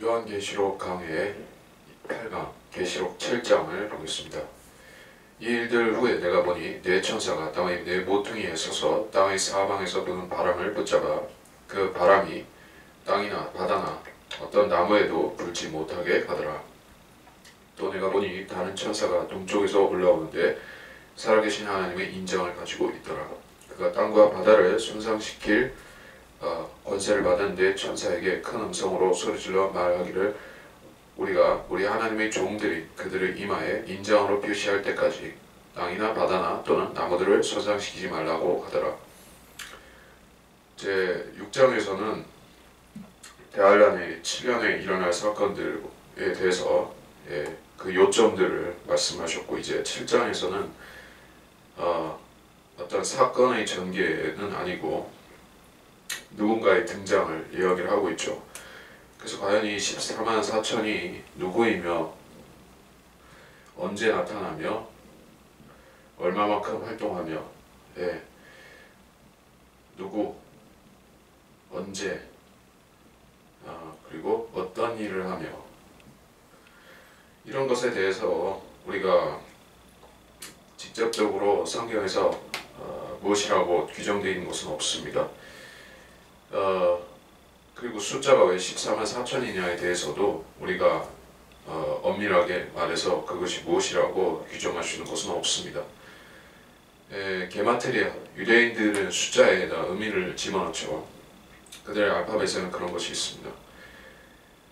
요한계시록 강의 8강 계시록 7장을 보겠습니다. 이 일들 후에 내가 보니 네 천사가 땅의 네 모퉁이에 서서 땅의 사방에서 부는 바람을 붙잡아 그 바람이 땅이나 바다나 어떤 나무에도 불지 못하게 하더라. 또 내가 보니 다른 천사가 동쪽에서 올라오는데 살아계신 하나님의 인정을 가지고 있더라. 그가 땅과 바다를 손상시킬 권세를 받은 네 천사에게 큰 음성으로 소리질러 말하기를 우리가 우리 하나님의 종들이 그들의 이마에 인장으로 표시할 때까지 땅이나 바다나 또는 나무들을 손상시키지 말라고 하더라. 제 6장에서는 대환란의 7년에 일어날 사건들에 대해서 그 요점들을 말씀하셨고, 이제 7장에서는 어떤 사건의 전개는 아니고 누군가의 등장을 이야기를 하고 있죠. 그래서 과연 이 14만 4천이 누구이며 언제 나타나며 얼마만큼 활동하며 누구 언제 그리고 어떤 일을 하며, 이런 것에 대해서 우리가 직접적으로 성경에서 무엇이라고 규정되어 있는 것은 없습니다. 그리고 숫자가 왜 14만 4천이냐에 대해서도 우리가 엄밀하게 말해서 그것이 무엇이라고 규정할 수 있는 것은 없습니다. 게마트리아, 유대인들은 숫자에다 의미를 집어넣죠. 그들의 알파벳에는 그런 것이 있습니다.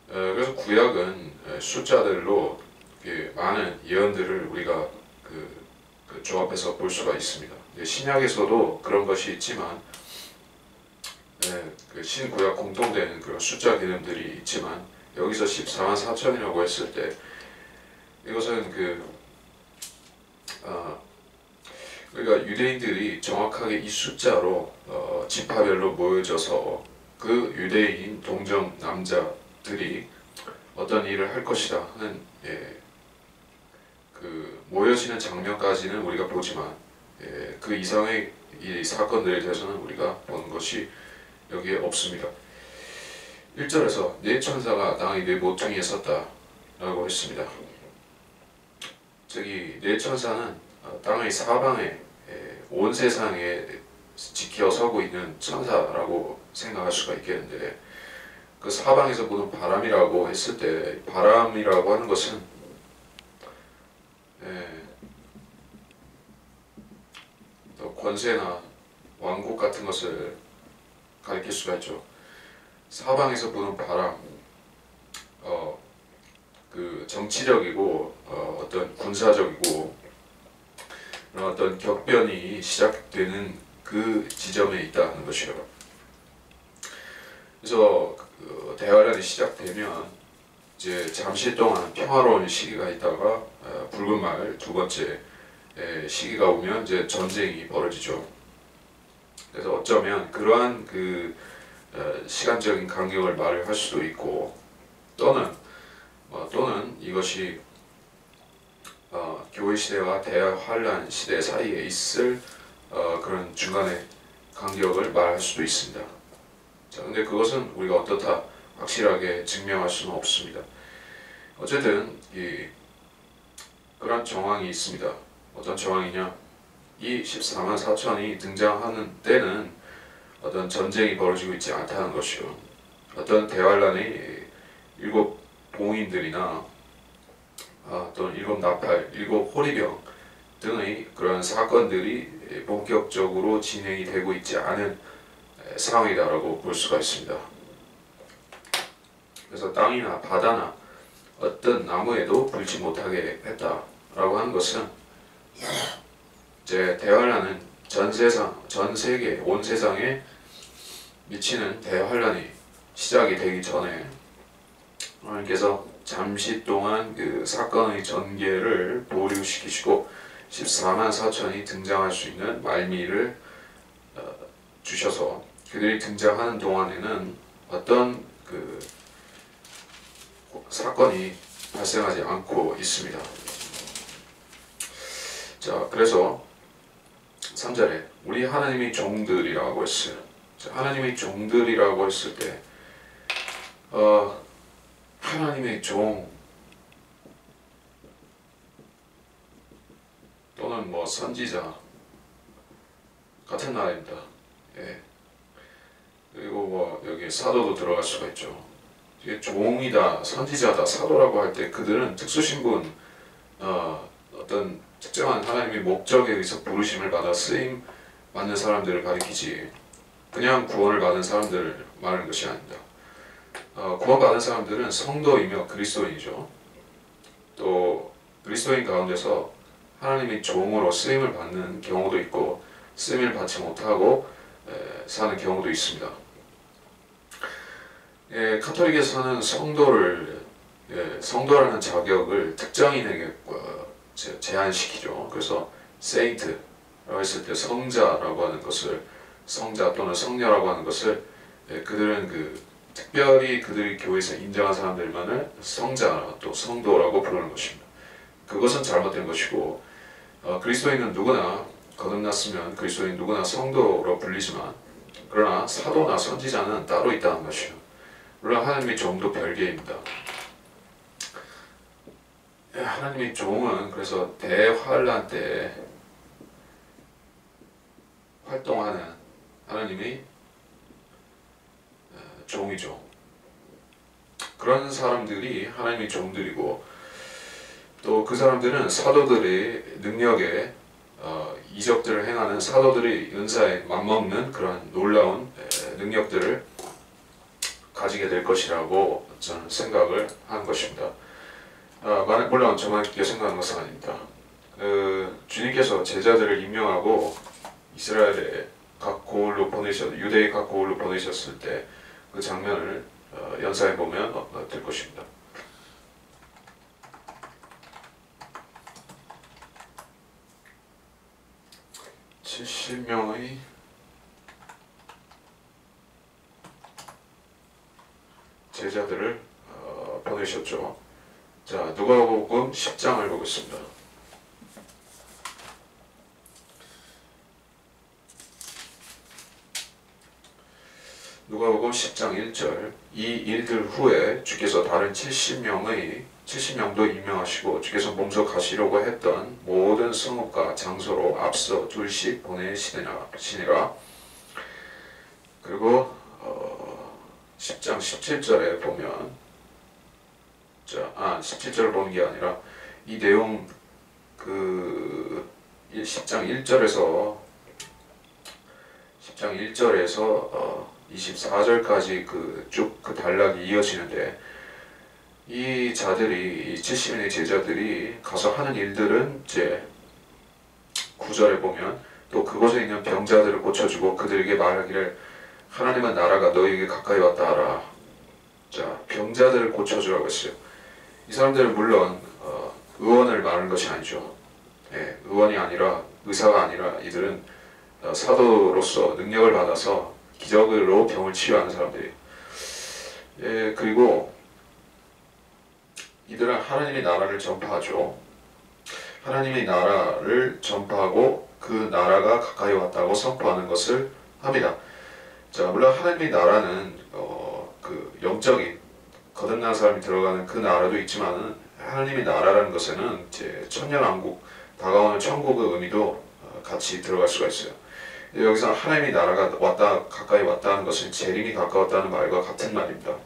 그래서 구약은 숫자들로 많은 예언들을 우리가 그 조합해서 볼 수가 있습니다. 신약에서도 그런 것이 있지만 그 신구약 공통된 그런 숫자 개념들이 있지만, 여기서 14만 4천이라고 했을 때 이것은 그러니까 유대인들이 정확하게 이 숫자로 지파별로 모여져서 그 유대인 동정 남자들이 어떤 일을 할 것이다 하는 그 모여지는 장면까지는 우리가 보지만 그 이상의 이 사건들에 대해서는 우리가 보는 것이 여기에 없습니다. 1절에서 네 천사가 땅의 네 모퉁이에 섰다 라고 했습니다. 저기 네 천사는 땅의 사방에 온 세상에 지켜 서고 있는 천사라고 생각할 수가 있겠는데, 그 사방에서 부는 바람이라고 했을 때 바람이라고 하는 것은 권세나 왕국 같은 것을 가리킬 수가 있죠. 사방에서 부는 바람, 그 정치적이고 어떤 군사적이고 어떤 격변이 시작되는 그 지점에 있다는 것이요. 그래서 대환란이 시작되면 이제 잠시 동안 평화로운 시기가 있다가 붉은 말 두 번째 시기가 오면 이제 전쟁이 벌어지죠. 그래서 어쩌면 그러한 그 시간적인 간격을 말을 할 수도 있고, 또는 이것이 교회 시대와 대환란 시대 사이에 있을 그런 중간의 간격을 말할 수도 있습니다. 자, 근데 그것은 우리가 어떻다 확실하게 증명할 수는 없습니다. 어쨌든 그런 정황이 있습니다. 어떤 정황이냐? 이 14만 4천이 등장하는 때는 어떤 전쟁이 벌어지고 있지 않다는 것이요. 어떤 대환란의 7 봉인들이나 또는 7 나팔, 7 호리병 등의 그런 사건들이 본격적으로 진행이 되고 있지 않은 상황이다라고 볼 수가 있습니다. 그래서 땅이나 바다나 어떤 나무에도 불지 못하게 했다라고 하는 것은 이제 대환란은 전 세계, 온 세상에 미치는 대환란이 시작이 되기 전에 하나님께서 잠시 동안 그 사건의 전개를 보류시키시고 14만 4천이 등장할 수 있는 말미를 주셔서 그들이 등장하는 동안에는 어떤 그 사건이 발생하지 않고 있습니다. 자, 그래서 3절에 우리 하나님의 종들이라고 했어요. 자, 하나님의 종들이라고 했을 때 하나님의 종 또는 뭐 선지자 같은 말입니다. 예. 그리고 뭐 여기 사도도 들어갈 수가 있죠. 이게 종이다, 선지자다, 사도라고 할 때 그들은 특수신분, 어떤 특정한 하나님의 목적에 의해서 부르심을 받아 쓰임 받는 사람들을 가리키지 그냥 구원을 받은 사람들을 말하는 것이 아닙니다. 구원받은 사람들은 성도이며 그리스도인이죠. 또 그리스도인 가운데서 하나님의 종으로 쓰임을 받는 경우도 있고 쓰임을 받지 못하고 사는 경우도 있습니다. 카톨릭에서는 성도라는 자격을 특정인에게 제한시키죠. 그래서 세인트라고 했을 때 성자라고 하는 것을 성자 또는 성녀라고 하는 것을 그들은 특별히 그들이 교회에서 인정한 사람들만을 성자 또 성도라고 부르는 것입니다. 그것은 잘못된 것이고 그리스도인은 누구나 거듭났으면 그리스도인 누구나 성도로 불리지만 그러나 사도나 선지자는 따로 있다는 것이요. 물론 하나님의 종도 별개입니다. 하나님의 종은 그래서 대환란 때 활동하는 하나님의 종이죠. 그런 사람들이 하나님의 종들이고 또 그 사람들은 사도들의 능력에 이적들을 행하는 사도들의 은사에 맞먹는 그런 놀라운 능력들을 가지게 될 것이라고 저는 생각을 한 것입니다. 물론 저만 그렇게 생각하는 것은 아닙니다. 주님께서 제자들을 임명하고 이스라엘의 각 고을로 유대의 각 고을로 보내셨을 때 그 장면을 연상해 보면 될 것입니다. (70명의) 제자들을 보내셨죠. 자, 누가복음 10장을 보겠습니다. 누가복음 10장 1절 이 일들 후에 주께서 다른 70명도 임명하시고 주께서 몸소 가시려고 했던 모든 성읍과 장소로 앞서 둘씩 보내시니라. 그리고 10장 17절에 보면 17절을 보는 게 아니라 이 내용 10장 1절에서 24절까지 쭉 그 단락이 이어지는데 이 70인의 제자들이 가서 하는 일들은 이제 9절에 보면 또 그곳에 있는 병자들을 고쳐주고 그들에게 말하기를 하나님의 나라가 너희에게 가까이 왔다 하라. 자, 병자들을 고쳐주라고 했어요. 이 사람들은 물론 의원을 말하는 것이 아니죠. 의원이 아니라 의사가 아니라 이들은 사도로서 능력을 받아서 기적으로 병을 치유하는 사람들이에요. 그리고 이들은 하나님의 나라를 전파하죠. 하나님의 나라를 전파하고 그 나라가 가까이 왔다고 선포하는 것을 합니다. 자, 물론 하나님의 나라는 그 영적인 거듭난 사람이 들어가는 그 나라도 있지만은 하나님의 나라라는 것에는 이제 천년왕국 다가오는 천국의 의미도 같이 들어갈 수가 있어요. 여기서 하나님의 나라가 가까이 왔다는 것은 재림이 가까웠다는 말과 같은 말입니다.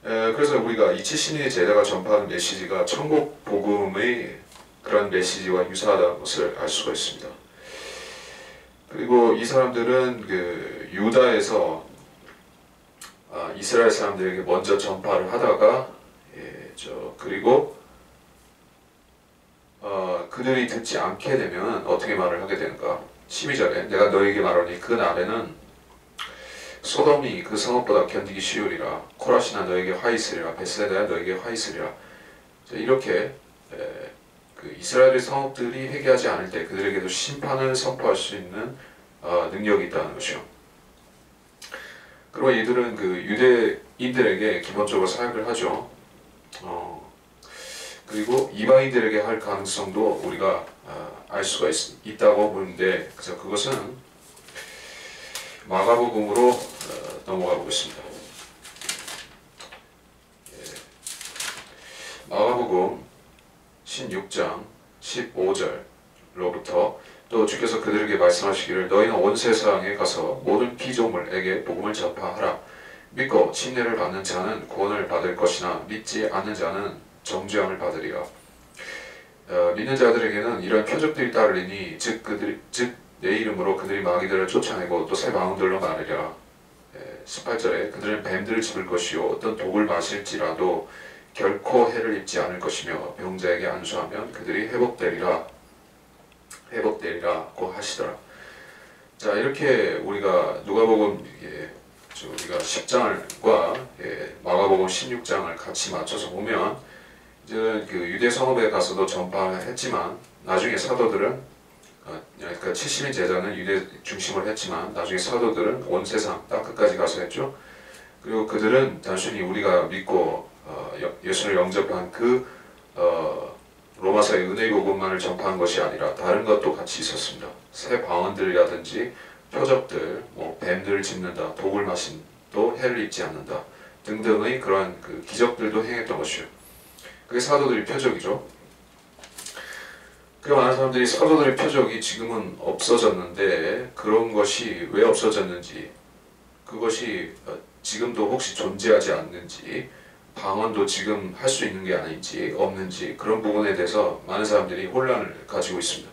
그래서 우리가 이 70인의 제자가 전파하는 메시지가 천국 복음의 그런 메시지와 유사하다는 것을 알 수가 있습니다. 그리고 이 사람들은 유다에서 이스라엘 사람들에게 먼저 전파를 하다가 그리고 그들이 듣지 않게 되면 어떻게 말을 하게 되는가? 12절에 내가 너에게 말하니 그 날에는 소돔이 그 성읍보다 견디기 쉬우리라. 코라시나 너에게 화 있으리라. 베스레다야 너에게 화 있으리라. 이렇게 그 이스라엘의 성읍들이 회개하지 않을 때 그들에게도 심판을 선포할 수 있는 능력이 있다는 것이요. 그리고 이들은 그 유대인들에게 기본적으로 사역을 하죠. 그리고 이방인들에게 할 가능성도 우리가 알 수가 있다고 보는데, 그래서 그것은 마가복음으로 넘어가 보겠습니다. 마가복음 16장 15절로부터 또 주께서 그들에게 말씀하시기를 너희는 온 세상에 가서 모든 피조물에게 복음을 전파하라. 믿고 침례를 받는 자는 구원을 받을 것이나 믿지 않는 자는 정죄함을 받으리라. 믿는 자들에게는 이런 표적들이 따르리니 즉 내 이름으로 그들이 마귀들을 쫓아내고 또 새 방언들로 말하리라. 18절에 그들은 뱀들을 집을 것이요 어떤 독을 마실지라도 결코 해를 입지 않을 것이며 병자에게 안수하면 그들이 회복되리라고 하시더라. 자, 이렇게 우리가 누가복음 우리가 10장과 마가복음 16장을 같이 맞춰서 보면 이제 그 유대 성읍에 가서도 전파했지만 나중에 사도들은 그러니까 70인 제자는 유대 중심으로 했지만 나중에 사도들은 온 세상 땅 끝까지 가서 했죠. 그리고 그들은 단순히 우리가 믿고 예수를 영접한 그 로마서의 은혜의 복음만을 전파한 것이 아니라 다른 것도 같이 있었습니다. 새 방언들이라든지 표적들, 뱀들을 짚는다, 독을 마신 또 해를 입지 않는다 등등의 그러한 그 기적들도 행했던 것이요. 그게 사도들의 표적이죠. 그 많은 사람들이 사도들의 표적이 지금은 없어졌는데 그런 것이 왜 없어졌는지, 그것이 지금도 혹시 존재하지 않는지, 방언도 지금 할 수 있는 게 아닌지 없는지 그런 부분에 대해서 많은 사람들이 혼란을 가지고 있습니다.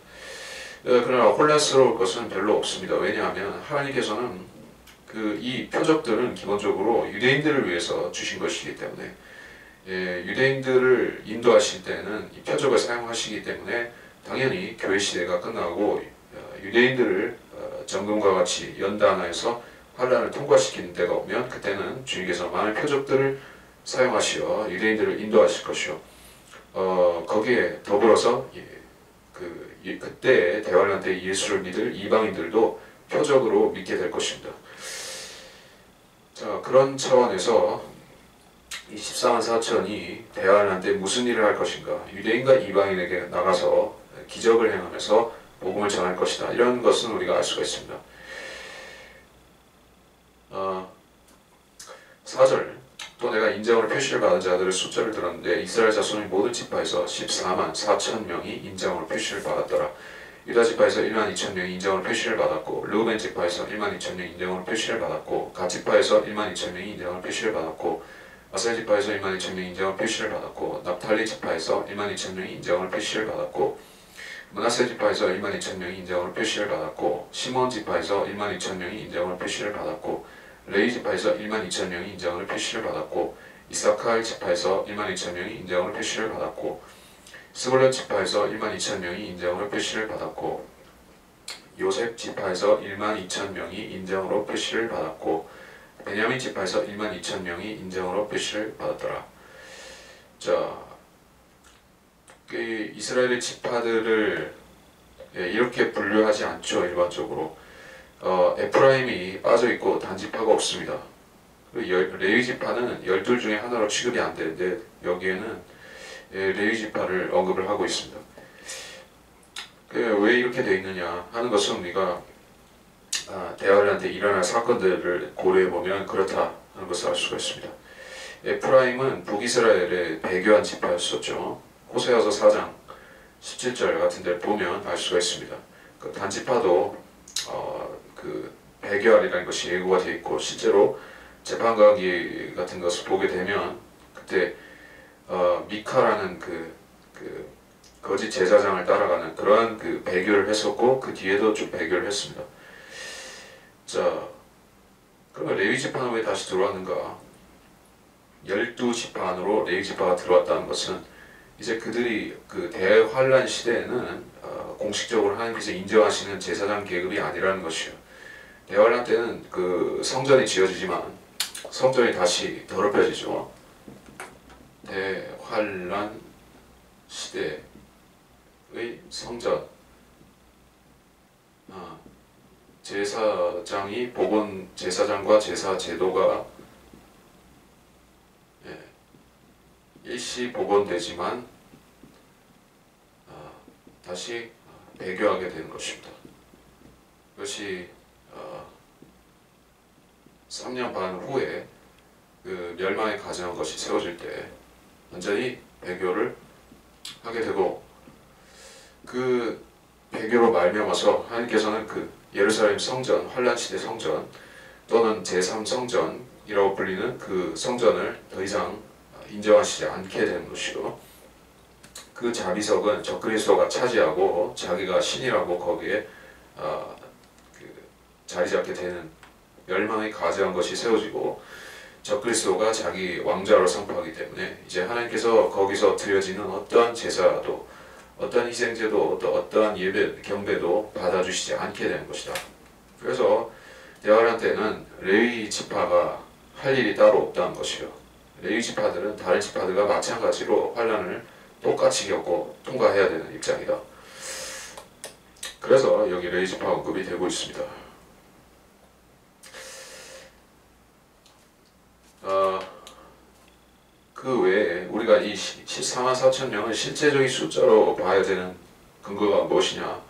그러나 혼란스러울 것은 별로 없습니다. 왜냐하면 하나님께서는 이 표적들은 기본적으로 유대인들을 위해서 주신 것이기 때문에 유대인들을 인도하실 때는 이 표적을 사용하시기 때문에 당연히 교회 시대가 끝나고 유대인들을 정금과 같이 연단하여서 환란을 통과시키는 때가 오면 그때는 주님께서 많은 표적들을 사용하시어 유대인들을 인도하실 것이요. 거기에 더불어서 그때 대환란 때 예수를 믿을 이방인들도 표적으로 믿게 될 것입니다. 자, 그런 차원에서 이 14만 4천이 대환란 때 무슨 일을 할 것인가, 유대인과 이방인에게 나가서 기적을 행하면서 복음을 전할 것이다. 이런 것은 우리가 알 수가 있습니다. 4절 또 내가 인정으로 표시를 받은 자들의 숫자를 들었는데 이스라엘 자손의 모든 지파에서 14만 4천 명이 인정으로 표시를 받았더라. 유다 지파에서 1만 2천 명이 인정으로 표시를 받았고 르우벤 지파에서 1만 2천 명이 인정으로 표시를 받았고 갓 지파에서 1만 2천 명이 인정으로 표시를 받았고 아셀 지파에서 1만 2천 명이 인정으로 표시를 받았고 납탈리 지파에서 1만 2천 명이 인정으로 표시를 받았고 므낫세 지파에서 1만 2천 명이 인정으로 표시를 받았고 시몬 지파에서 1만 2천 명이 인정으로 표시를 받았고 레위 지파에서 1만 2천 명이 인정으로 표시를 받았고 이사카알 지파에서 1만 2천 명이 인정으로 표시를 받았고 스불론 지파에서 1만 2천 명이 인정으로 표시를 받았고 요셉 지파에서 1만 2천 명이 인정으로 표시를 받았고 베냐민 지파에서 1만 2천 명이 인정으로 표시를 받았더라. 자, 이스라엘의 지파들을 이렇게 분류하지 않죠. 일반적으로 에프라임이 빠져있고 단지파가 없습니다. 레위 지파는 12 중에 하나로 취급이 안 되는데 여기에는 레위 지파를 언급을 하고 있습니다. 왜 이렇게 되어 있느냐 하는 것은 우리가 대환란 때 일어날 사건들을 고려해보면 그렇다 하는 것을 알 수가 있습니다. 에프라임은 북이스라엘의 배교한 지파였었죠. 호세아서 4장 17절 같은 데를 보면 알 수가 있습니다. 그 단지파도 그 배교하리라는 것이 예고가 되어 있고 실제로 재판관계 같은 것을 보게 되면 그때 미카라는 그 거짓 제사장을 따라가는 그러한 그 배교를 했었고 그 뒤에도 좀 배교를 했습니다. 자, 그러면 레위 지파는 왜 다시 들어왔는가? 12지파 안으로 레위 지파가 들어왔다는 것은 이제 그들이 그 대환란 시대에는 공식적으로 하나님께서 인정하시는 제사장 계급이 아니라는 것이요. 대환란 때는 그 성전이 지어지지만 성전이 다시 더럽혀지죠. 대환란 시대의 성전, 제사장이 복원 제사장과 제사 제도가 일시 복원되지만 다시 배교하게 되는 것입니다. 이것이 3년 반 후에 그 멸망에 가정한 것이 세워질 때 완전히 배교를 하게 되고 그 배교로 말미암아서 하나님께서는 그 예루살렘 성전, 환란시대 성전 또는 제3성전이라고 불리는 그 성전을 더 이상 인정하시지 않게 되는 것이요. 그 자비석은 적그리스도가 차지하고 자기가 신이라고 거기에 자리 잡게 되는 멸망이 가증한 것이 세워지고 적그리스도가 자기 왕자로 선포하기 때문에 이제 하나님께서 거기서 드려지는 어떠한 제사도 어떠한 희생제도 어떠한 예배 경배도 받아주시지 않게 되는 것이다. 그래서 대화란 때는 레위 지파가 할 일이 따로 없다는 것이요. 레위 지파들은 다른 지파들과 마찬가지로 환란을 똑같이 겪고 통과해야 되는 입장이다. 그래서 여기 레위 지파 언급이 되고 있습니다. 그 외에 우리가 이 14만 4천 명을 실제적인 숫자로 봐야 되는 근거가 무엇이냐?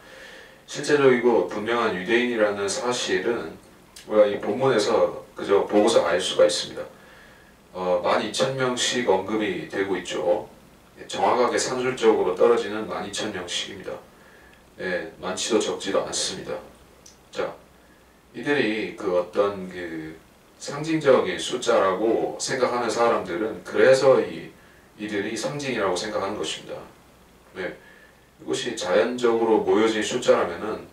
실제적이고 분명한 유대인이라는 사실은 우리가 이 본문에서 그저 보고서 알 수가 있습니다. 12,000명씩 언급이 되고 있죠. 정확하게 산술적으로 떨어지는 12,000명씩입니다. 많지도 적지도 않습니다. 자, 이들이 그 어떤 그 상징적인 숫자라고 생각하는 사람들은 그래서 이들이 상징이라고 생각하는 것입니다. 이것이 자연적으로 모여진 숫자라면은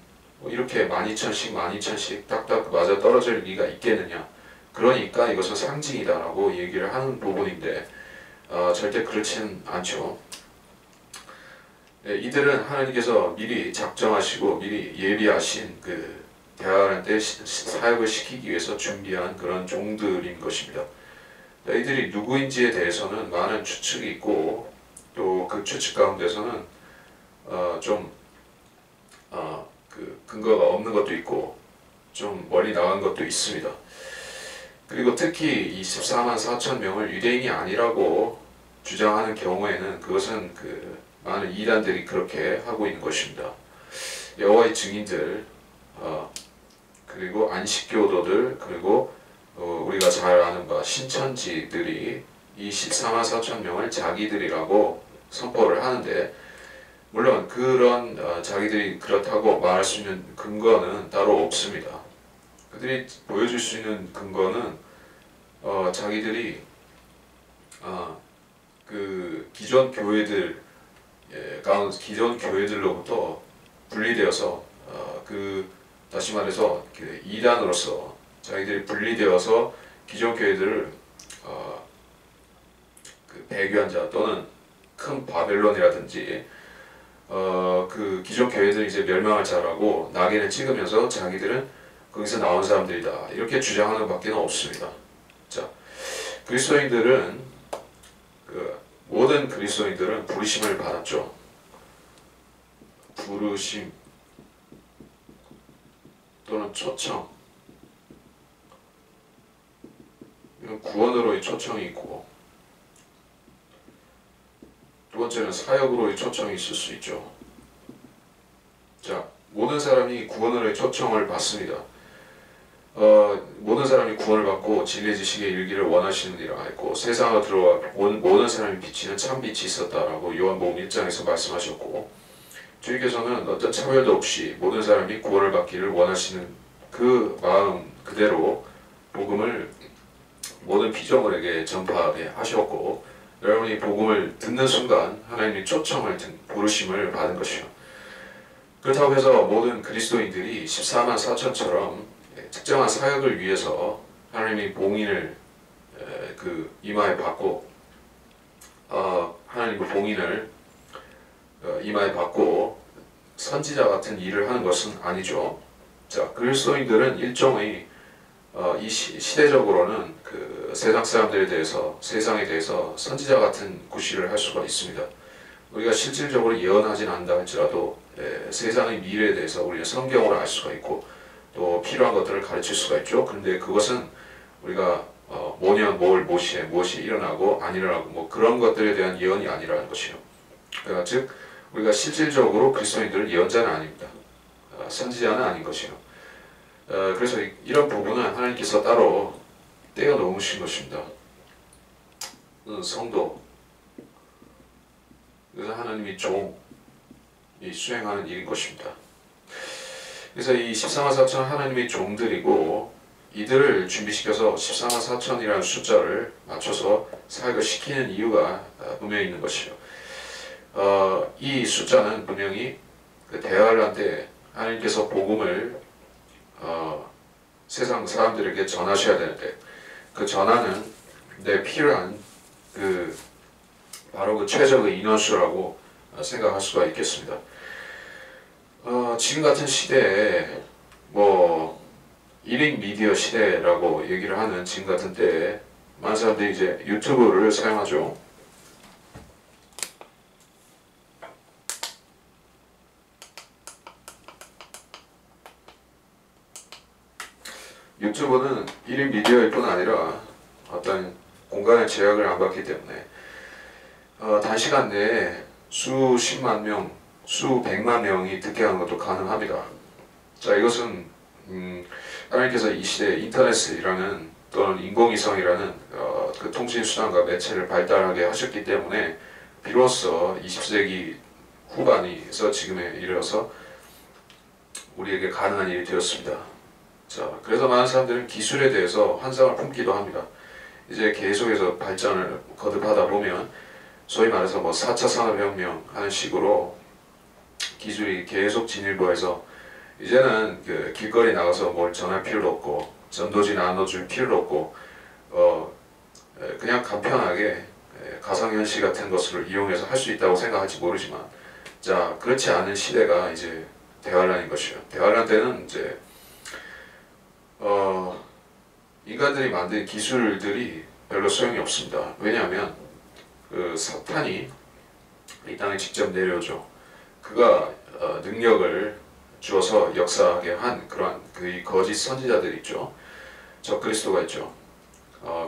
이렇게 12,000씩 딱딱 맞아 떨어질 리가 있겠느냐. 그러니까 이것은 상징이다라고 얘기를 하는 부분인데 절대 그렇지는 않죠. 이들은 하나님께서 미리 작정하시고 미리 예비하신 그 대화할 때 사역을 시키기 위해서 준비한 그런 종들인 것입니다. 이들이 누구인지에 대해서는 많은 추측이 있고 또 그 추측 가운데서는 그 근거가 없는 것도 있고 좀 멀리 나간 것도 있습니다. 그리고 특히 24만 4천 명을 유대인이 아니라고 주장하는 경우에는 그것은 그 많은 이단들이 그렇게 하고 있는 것입니다. 여호와의 증인들 그리고 안식교도들 그리고 우리가 잘 아는 바 신천지들이 이 14만 4천 명을 자기들이라고 선포를 하는데 물론 그런 자기들이 그렇다고 말할 수 있는 근거는 따로 없습니다. 그들이 보여줄 수 있는 근거는 자기들이 그 기존 교회들로부터 분리되어서 다시 말해서 그 이단으로서 자기들이 분리되어서 기존 교회들을 그 배교한 자 또는 큰 바벨론이라든지 그 기존 교회들이 이제 멸망할 자라고 낙인을 찍으면서 자기들은 거기서 나온 사람들이다 이렇게 주장하는 밖에 없습니다. 자, 모든 그리스도인들은 부르심을 받았죠. 부르심 또는 초청, 이건 구원으로의 초청이 있고 두 번째는 사역으로의 초청이 있을 수 있죠. 자, 모든 사람이 구원으로의 초청을 받습니다. 모든 사람이 구원을 받고 진리의 지식에 이르기를 원하시느니라 했고 세상으로 들어와 온 모든 사람이 비치는 참 빛이 있었다라고 요한복음 1장에서 말씀하셨고 주님께서는 어떤 차별도 없이 모든 사람이 구원을 받기를 원하시는 그 마음 그대로 복음을 모든 피조물에게 전파하게 하셨고 여러분이 복음을 듣는 순간 하나님의 초청을 부르심을 받은 것이요. 그렇다고 해서 모든 그리스도인들이 14만 4천처럼 특정한 사역을 위해서 하나님의 봉인을 그 이마에 받고 하나님의 봉인을 이마에 받고 선지자 같은 일을 하는 것은 아니죠. 자, 그리스도인들은 일종의 이 시대적으로는 그 세상 사람들에 대해서 세상에 대해서 선지자 같은 구실을 할 수가 있습니다. 우리가 실질적으로 예언하진 않는다 할지라도 세상의 미래에 대해서 우리는 성경으로 알 수가 있고 또 필요한 것들을 가르칠 수가 있죠. 그런데 그것은 우리가 뭐냐 무엇이 일어나고 안 일어나고 뭐 그런 것들에 대한 예언이 아니라는 것이요. 즉 우리가 실질적으로 그리스도인들은 예언자는 아닙니다. 선지자는 아닌 것이요. 그래서 이런 부분은 하나님께서 따로 떼어 놓으신 것입니다. 성도 그래서 하나님이 종이 수행하는 일인 것입니다. 그래서 이 14만 4천 하나님의 종들이고 이들을 준비시켜서 14만 4천이라는 숫자를 맞춰서 사역을 시키는 이유가 분명히 있는 것이요. 이 숫자는 분명히 그 대환란 때 하나님께서 복음을 세상 사람들에게 전하셔야 되는데 그 전하는 데 필요한 그 바로 그 최적의 인원수라고 생각할 수가 있겠습니다. 지금 같은 시대에 뭐 1인 미디어 시대라고 얘기를 하는 지금 같은 때에 많은 사람들이 이제 유튜브를 사용하죠. 유튜브는 1인 미디어일 뿐 아니라 어떤 공간의 제약을 안 받기 때문에 단시간 내에 수십만 명, 수백만 명이 듣게 하는 것도 가능합니다. 자, 이것은 하나님께서 이 시대에 인터넷이라는 또는 인공위성이라는 그 통신수단과 매체를 발달하게 하셨기 때문에 비로소 20세기 후반에서 지금에 이르러서 우리에게 가능한 일이 되었습니다. 자, 그래서 많은 사람들은 기술에 대해서 환상을 품기도 합니다. 이제 계속해서 발전을 거듭하다 보면 소위 말해서 뭐 4차 산업혁명 하는 식으로 기술이 계속 진일보해서 이제는 그 길거리 나가서 뭘 전할 필요도 없고 전도지 나눠줄 필요도 없고 그냥 간편하게 가상현실 같은 것을 이용해서 할 수 있다고 생각할지 모르지만 자, 그렇지 않은 시대가 이제 대환란인 것이요. 대환란 때는 이제 인간들이 만든 기술들이 별로 소용이 없습니다. 왜냐하면 그 사탄이 이 땅에 직접 내려오죠. 그가 능력을 주어서 역사하게 한 그러한 그 거짓 선지자들이 있죠. 적그리스도가 있죠.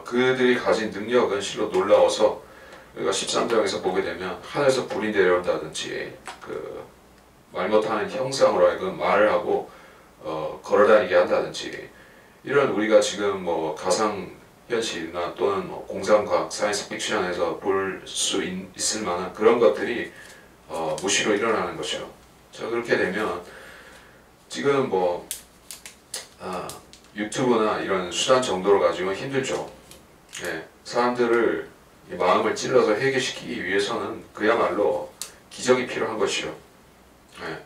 그들이 가진 능력은 실로 놀라워서 우리가 13장에서 보게 되면 하늘에서 불이 내려온다든지 그 말 못하는 형상으로 하여금 말을 하고 걸어다니게 한다든지 이런 우리가 지금 뭐 가상현실이나 또는 뭐 공상과학, 사이언스 픽션에서 볼 수 있을 만한 그런 것들이 무시로 일어나는 것이죠. 자, 그렇게 되면 지금 뭐 유튜브나 이런 수단 정도로 가지고 힘들죠. 예, 사람들을 마음을 찔러서 해결시키기 위해서는 그야말로 기적이 필요한 것이요. 예,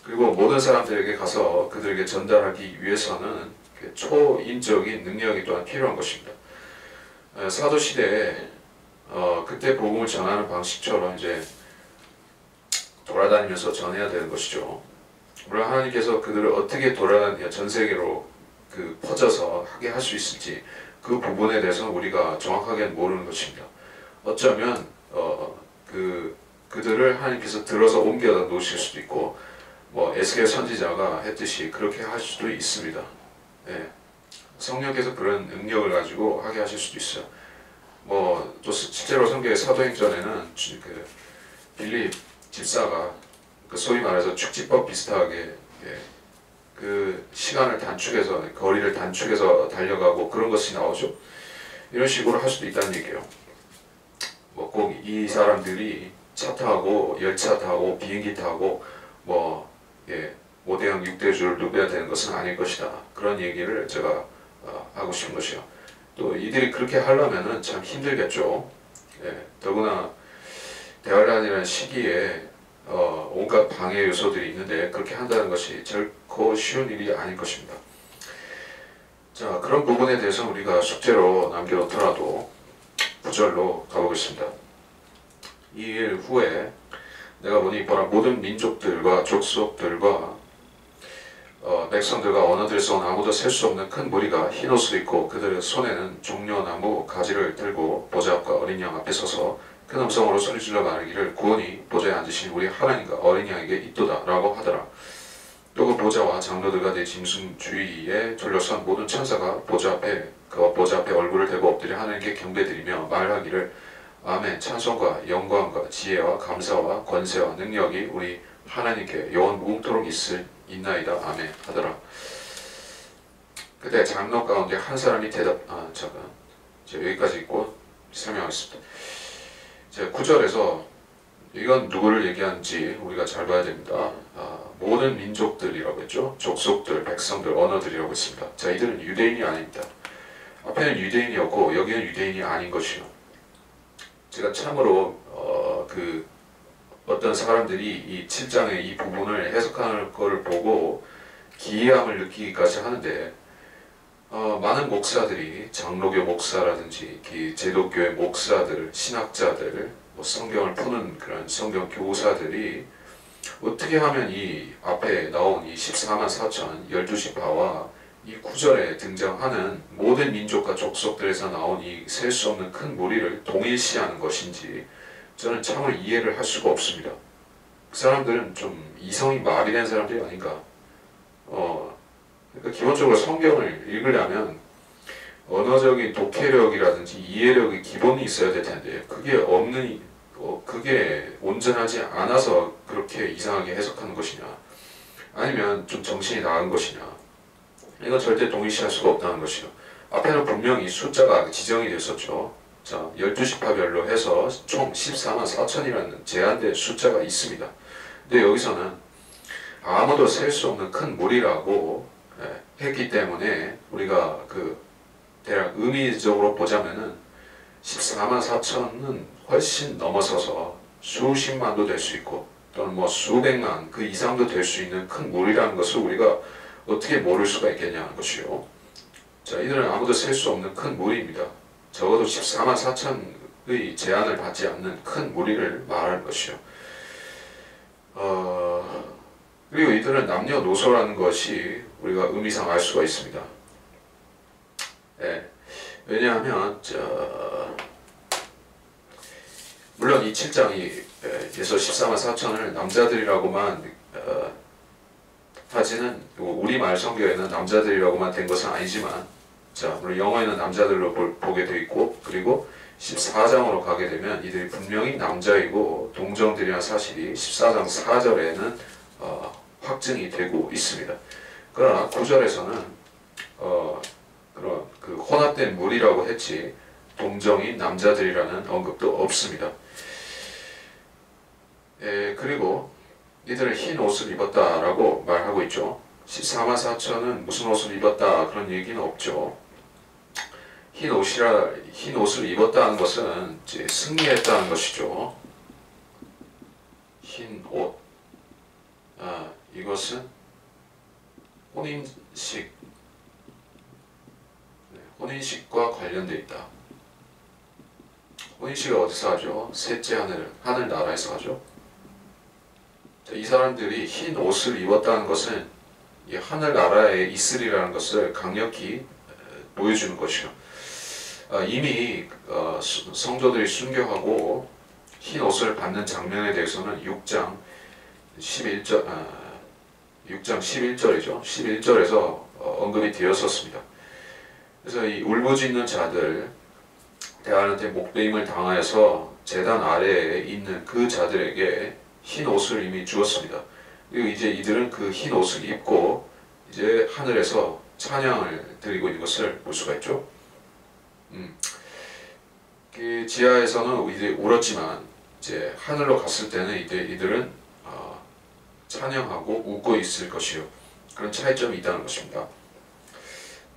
그리고 모든 사람들에게 가서 그들에게 전달하기 위해서는 초인적인 능력이 또한 필요한 것입니다. 사도 시대에 그때 복음을 전하는 방식처럼 이제 돌아다니면서 전해야 되는 것이죠. 물론 하나님께서 그들을 어떻게 돌아다니며 전 세계로 그 퍼져서 하게 할 수 있을지 그 부분에 대해서는 우리가 정확하게는 모르는 것입니다. 어쩌면 그들을 하나님께서 들어서 옮겨다 놓으실 수도 있고 뭐 에스겔 선지자가 했듯이 그렇게 할 수도 있습니다. 예. 성령께서 그런 능력을 가지고 하게 하실 수도 있어요. 뭐 또 실제로 성경의 사도행전에는 그 빌립 집사가 그 소위 말해서 축지법 비슷하게 그 시간을 단축해서 거리를 단축해서 달려가고 그런 것이 나오죠. 이런 식으로 할 수도 있다는 얘기예요. 뭐 꼭 이 사람들이 차 타고 열차 타고 비행기 타고 뭐 모대형 6대주를 누벼야 되는 것은 아닐 것이다. 그런 얘기를 제가 하고 싶은 것이요. 또 이들이 그렇게 하려면은 참 힘들겠죠. 더구나 대환란이라는 시기에 온갖 방해 요소들이 있는데 그렇게 한다는 것이 결코 쉬운 일이 아닐 것입니다. 자, 그런 부분에 대해서 우리가 숙제로 남겨놓더라도 9절로 가보겠습니다. 이 일 후에 내가 보니 보라 모든 민족들과 족속들과 백성들과 언어들에서 온 아무도 셀 수 없는 큰 무리가 흰 옷을 입고 그들의 손에는 종려나무 가지를 들고 보좌 앞과 어린 양 앞에 서서 큰 음성으로 소리질러 말하기를 구원이 보좌에 앉으신 우리 하나님과 어린 양에게 있도다 라고 하더라. 또 그 보좌와 장로들과 내 짐승 주위에 둘러선 모든 천사가 보좌 앞에 얼굴을 대고 엎드려 하나님께 경배드리며 말하기를 아멘. 찬송과 영광과 지혜와 감사와 권세와 능력이 우리 하나님께 영원 무궁토록 있나이다. 아멘 하더라. 그때 장로 가운데 한 사람이 여기까지 읽고 설명하겠습니다. 9절에서 이건 누구를 얘기하는지 우리가 잘 봐야 됩니다. 모든 민족들이라고 했죠. 족속들, 백성들, 언어들이라고 했습니다. 자, 이들은 유대인이 아닙니다. 앞에는 유대인이었고 여기는 유대인이 아닌 것이요. 제가 참으로 어떤 사람들이 이 7장의 이 부분을 해석하는 것을 보고 기이함을 느끼기까지 하는데 많은 목사들이 장로교 목사라든지 제독교의 목사들, 신학자들, 뭐 성경을 푸는 그런 성경 교사들이 어떻게 하면 이 앞에 나온 이 14만 4천 12지파와 이 9절에 등장하는 모든 민족과 족속들에서 나온 이 셀 수 없는 큰 무리를 동일시하는 것인지 저는 참으로 이해를 할 수가 없습니다. 그 사람들은 좀 이성이 마비된 사람들이 아닌가. 그러니까 기본적으로 성경을 읽으려면 언어적인 독해력이라든지 이해력이 기본이 있어야 될 텐데 그게 온전하지 않아서 그렇게 이상하게 해석하는 것이냐, 아니면 좀 정신이 나간 것이냐, 이건 절대 동일시할 수가 없다는 것이요. 앞에는 분명히 숫자가 지정이 됐었죠. 자, 12지파별로 해서 총 14만 4천이라는 제한된 숫자가 있습니다. 근데 여기서는 아무도 셀 수 없는 큰 무리라고 했기 때문에 우리가 대략 의미적으로 보자면은 14만 4천은 훨씬 넘어서서 수십만도 될 수 있고 또는 뭐 수백만 그 이상도 될 수 있는 큰 무리라는 것을 우리가 어떻게 모를 수가 있겠냐는 것이요. 자, 이들은 아무도 셀 수 없는 큰 무리입니다. 적어도 14만 4천의 제한을 받지 않는 큰 무리를 말하는 것이요. 그리고 이들은 남녀노소라는 것이 우리가 의미상 알 수가 있습니다. 네. 왜냐하면 물론 이 7장에서 14만 4천을 남자들이라고만 하지는 우리말 성경에는 남자들이라고만 된 것은 아니지만, 자, 물론 영어에는 남자들로 보게 되어 있고, 그리고 14장으로 가게 되면 이들이 분명히 남자이고 동정들이라는 사실이 14장 4절에는 확증이 되고 있습니다. 그러나 9절에서는 그런 혼합된 무리라고 했지 동정인 남자들이라는 언급도 없습니다. 그리고 이들은 흰 옷을 입었다라고 말하고 있죠. 14만 4천은 무슨 옷을 입었다 그런 얘기는 없죠. 흰 옷을 입었다는 것은 이제 승리했다는 것이죠. 흰 옷. 이것은 혼인식과 관련되어 있다. 혼인식을 어디서 하죠? 셋째 하늘나라에서 하죠. 자, 이 사람들이 흰 옷을 입었다는 것은 이 하늘나라에 있으리라는 것을 강력히 보여주는 것이요. 이미 성도들이 순교하고 흰 옷을 받는 장면에 대해서는 6장 11절이죠. 11절에서 언급이 되었었습니다. 그래서 이 울부짖는 자들, 대안한테 목배임을 당하여서 제단 아래에 있는 그 자들에게 흰 옷을 이미 주었습니다. 그리고 이제 이들은 그 흰 옷을 입고 이제 하늘에서 찬양을 드리고 있는 것을 볼 수가 있죠. 그 지하에서는 이제 울었지만 이제 하늘로 갔을 때는 이들은 찬양하고 웃고 있을 것이요. 그런 차이점이 있다는 것입니다.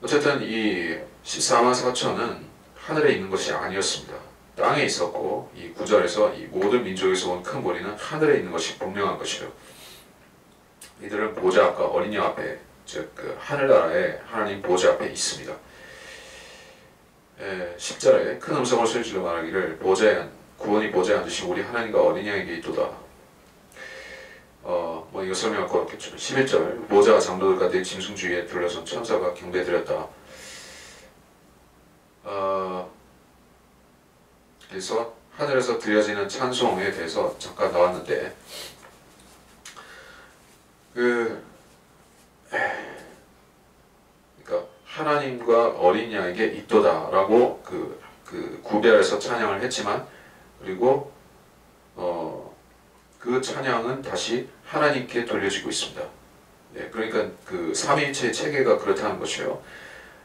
어쨌든 이 14만 4천은 하늘에 있는 것이 아니었습니다. 땅에 있었고 이 9절에서 이 모든 민족에서 온 큰 무리는 하늘에 있는 것이 분명한 것이요. 이들은 보좌 앞과 어린이 앞에, 즉 하늘나라의 하나님 보좌 앞에 있습니다. 10절에 큰 음성을 소리질러 말하기를 구원이 보좌에 앉으신 우리 하나님과 어린 양에게 있도다. 이거 설명할 거 없겠죠. 11절 보좌가 장로들 가운데 짐승 주위에 둘러선 천사가 경배드렸다. 그래서 하늘에서 드려지는 찬송에 대해서 잠깐 나왔는데 그러니까 하나님과 어린 양에게 있도다라고 구별해서 찬양을 했지만, 그리고 그 찬양은 다시 하나님께 돌려지고 있습니다. 네, 그러니까 그 삼위일체 체계가 그렇다는 것이요.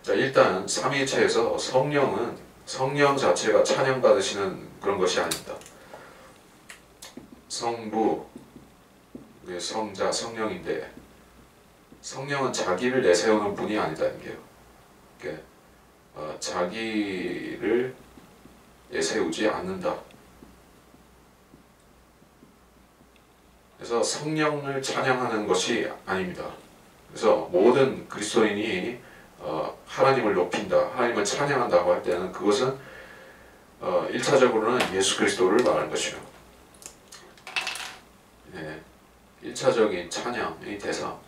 자, 일단 삼위일체에서 성령 자체가 찬양받으시는 그런 것이 아닙니다. 성부, 성자, 성령인데 성령은 자기를 내세우는 분이 아니다는 게요. 그러니까 자기를 내세우지 않는다. 그래서 성령을 찬양하는 것이 아닙니다. 그래서 모든 그리스도인이 하나님을 높인다, 하나님을 찬양한다고 할 때는 그것은 1차적으로는 예수 그리스도를 말하는 것이요. 1차적인 찬양의 대상.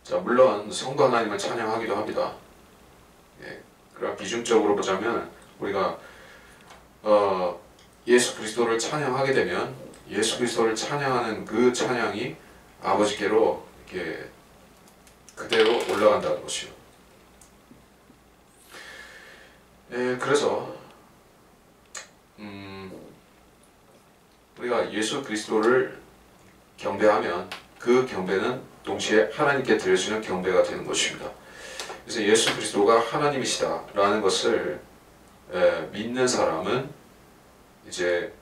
자, 물론 성부 하나님을 찬양하기도 합니다. 그러나 비중적으로 보자면 우리가 예수 그리스도를 찬양하게 되면 예수 그리스도를 찬양하는 그 찬양이 아버지께로 이렇게 그대로 올라간다는 것이요. 그래서 우리가 예수 그리스도를 경배하면 그 경배는 동시에 하나님께 드릴 수 있는 경배가 되는 것입니다. 그래서 예수 그리스도가 하나님이시다라는 것을 믿는 사람은 이제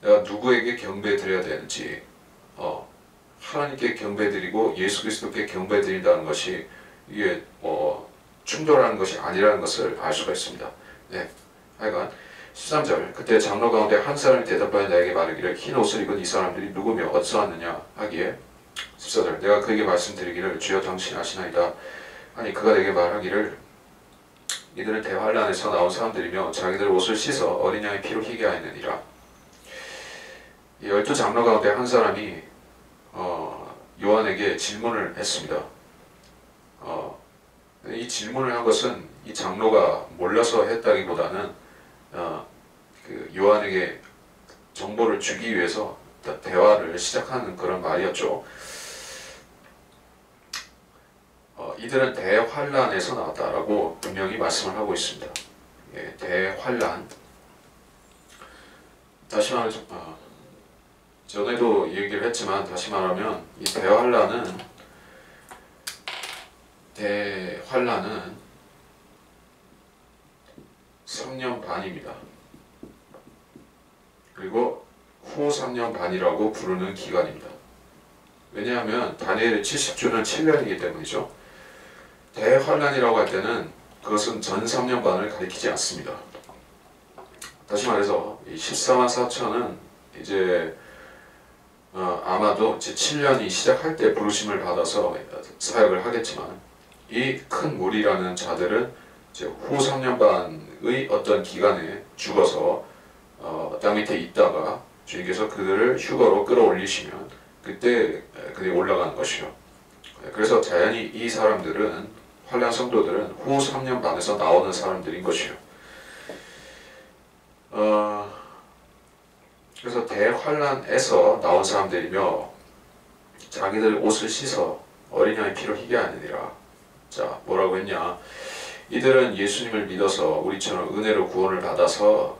내가 누구에게 경배드려야 되는지 하나님께 경배드리고 예수 그리스도께 경배드린다는 것이 이게 충돌하는 것이 아니라는 것을 알 수가 있습니다. 하여간 13절 그때 장로 가운데 한 사람이 대답하여 나에게 말하기를 흰 옷을 입은 이 사람들이 누구며 어디서 왔느냐 하기에 14절 내가 그에게 말씀드리기를 주여 당신이 아시나이다. 아니 그가 내게 말하기를 이들은 대환란에서 나온 사람들이며 자기들 옷을 씻어 어린 양의 피로 희게 하였느니라. 12 장로 가운데 한 사람이 요한에게 질문을 했습니다. 이 질문을 한 것은 이 장로가 몰라서 했다기보다는 그 요한에게 정보를 주기 위해서 대화를 시작하는 그런 말이었죠. 이들은 대환란에서 나왔다라고 분명히 말씀을 하고 있습니다. 대환란. 다시 말하면 전에도 얘기를 했지만 다시 말하면 이 대환란은 3년 반입니다. 그리고 후 3년 반이라고 부르는 기간입니다. 왜냐하면 다니엘의 70주는 7년이기 때문이죠. 대환란이라고 할 때는 그것은 전 3년 반을 가리키지 않습니다. 다시 말해서 이 14만 4천은 이제 아마도 제 7년이 시작할 때 부르심을 받아서 사역을 하겠지만 이 큰 무리라는 자들은 이제 후 3년 반의 어떤 기간에 죽어서 땅 밑에 있다가 주님께서 그들을 휴거로 끌어올리시면 그때 그들이 올라가는 것이요. 그래서 자연히 이 사람들은 환란 성도들은 후 3년 반에서 나오는 사람들인 것이요. 그래서 대환란에서 나온 사람들이며 자기들 옷을 씻어 어린 양의 피로 희게 하느니라. 자, 뭐라고 했냐? 이들은 예수님을 믿어서 우리처럼 은혜로 구원을 받아서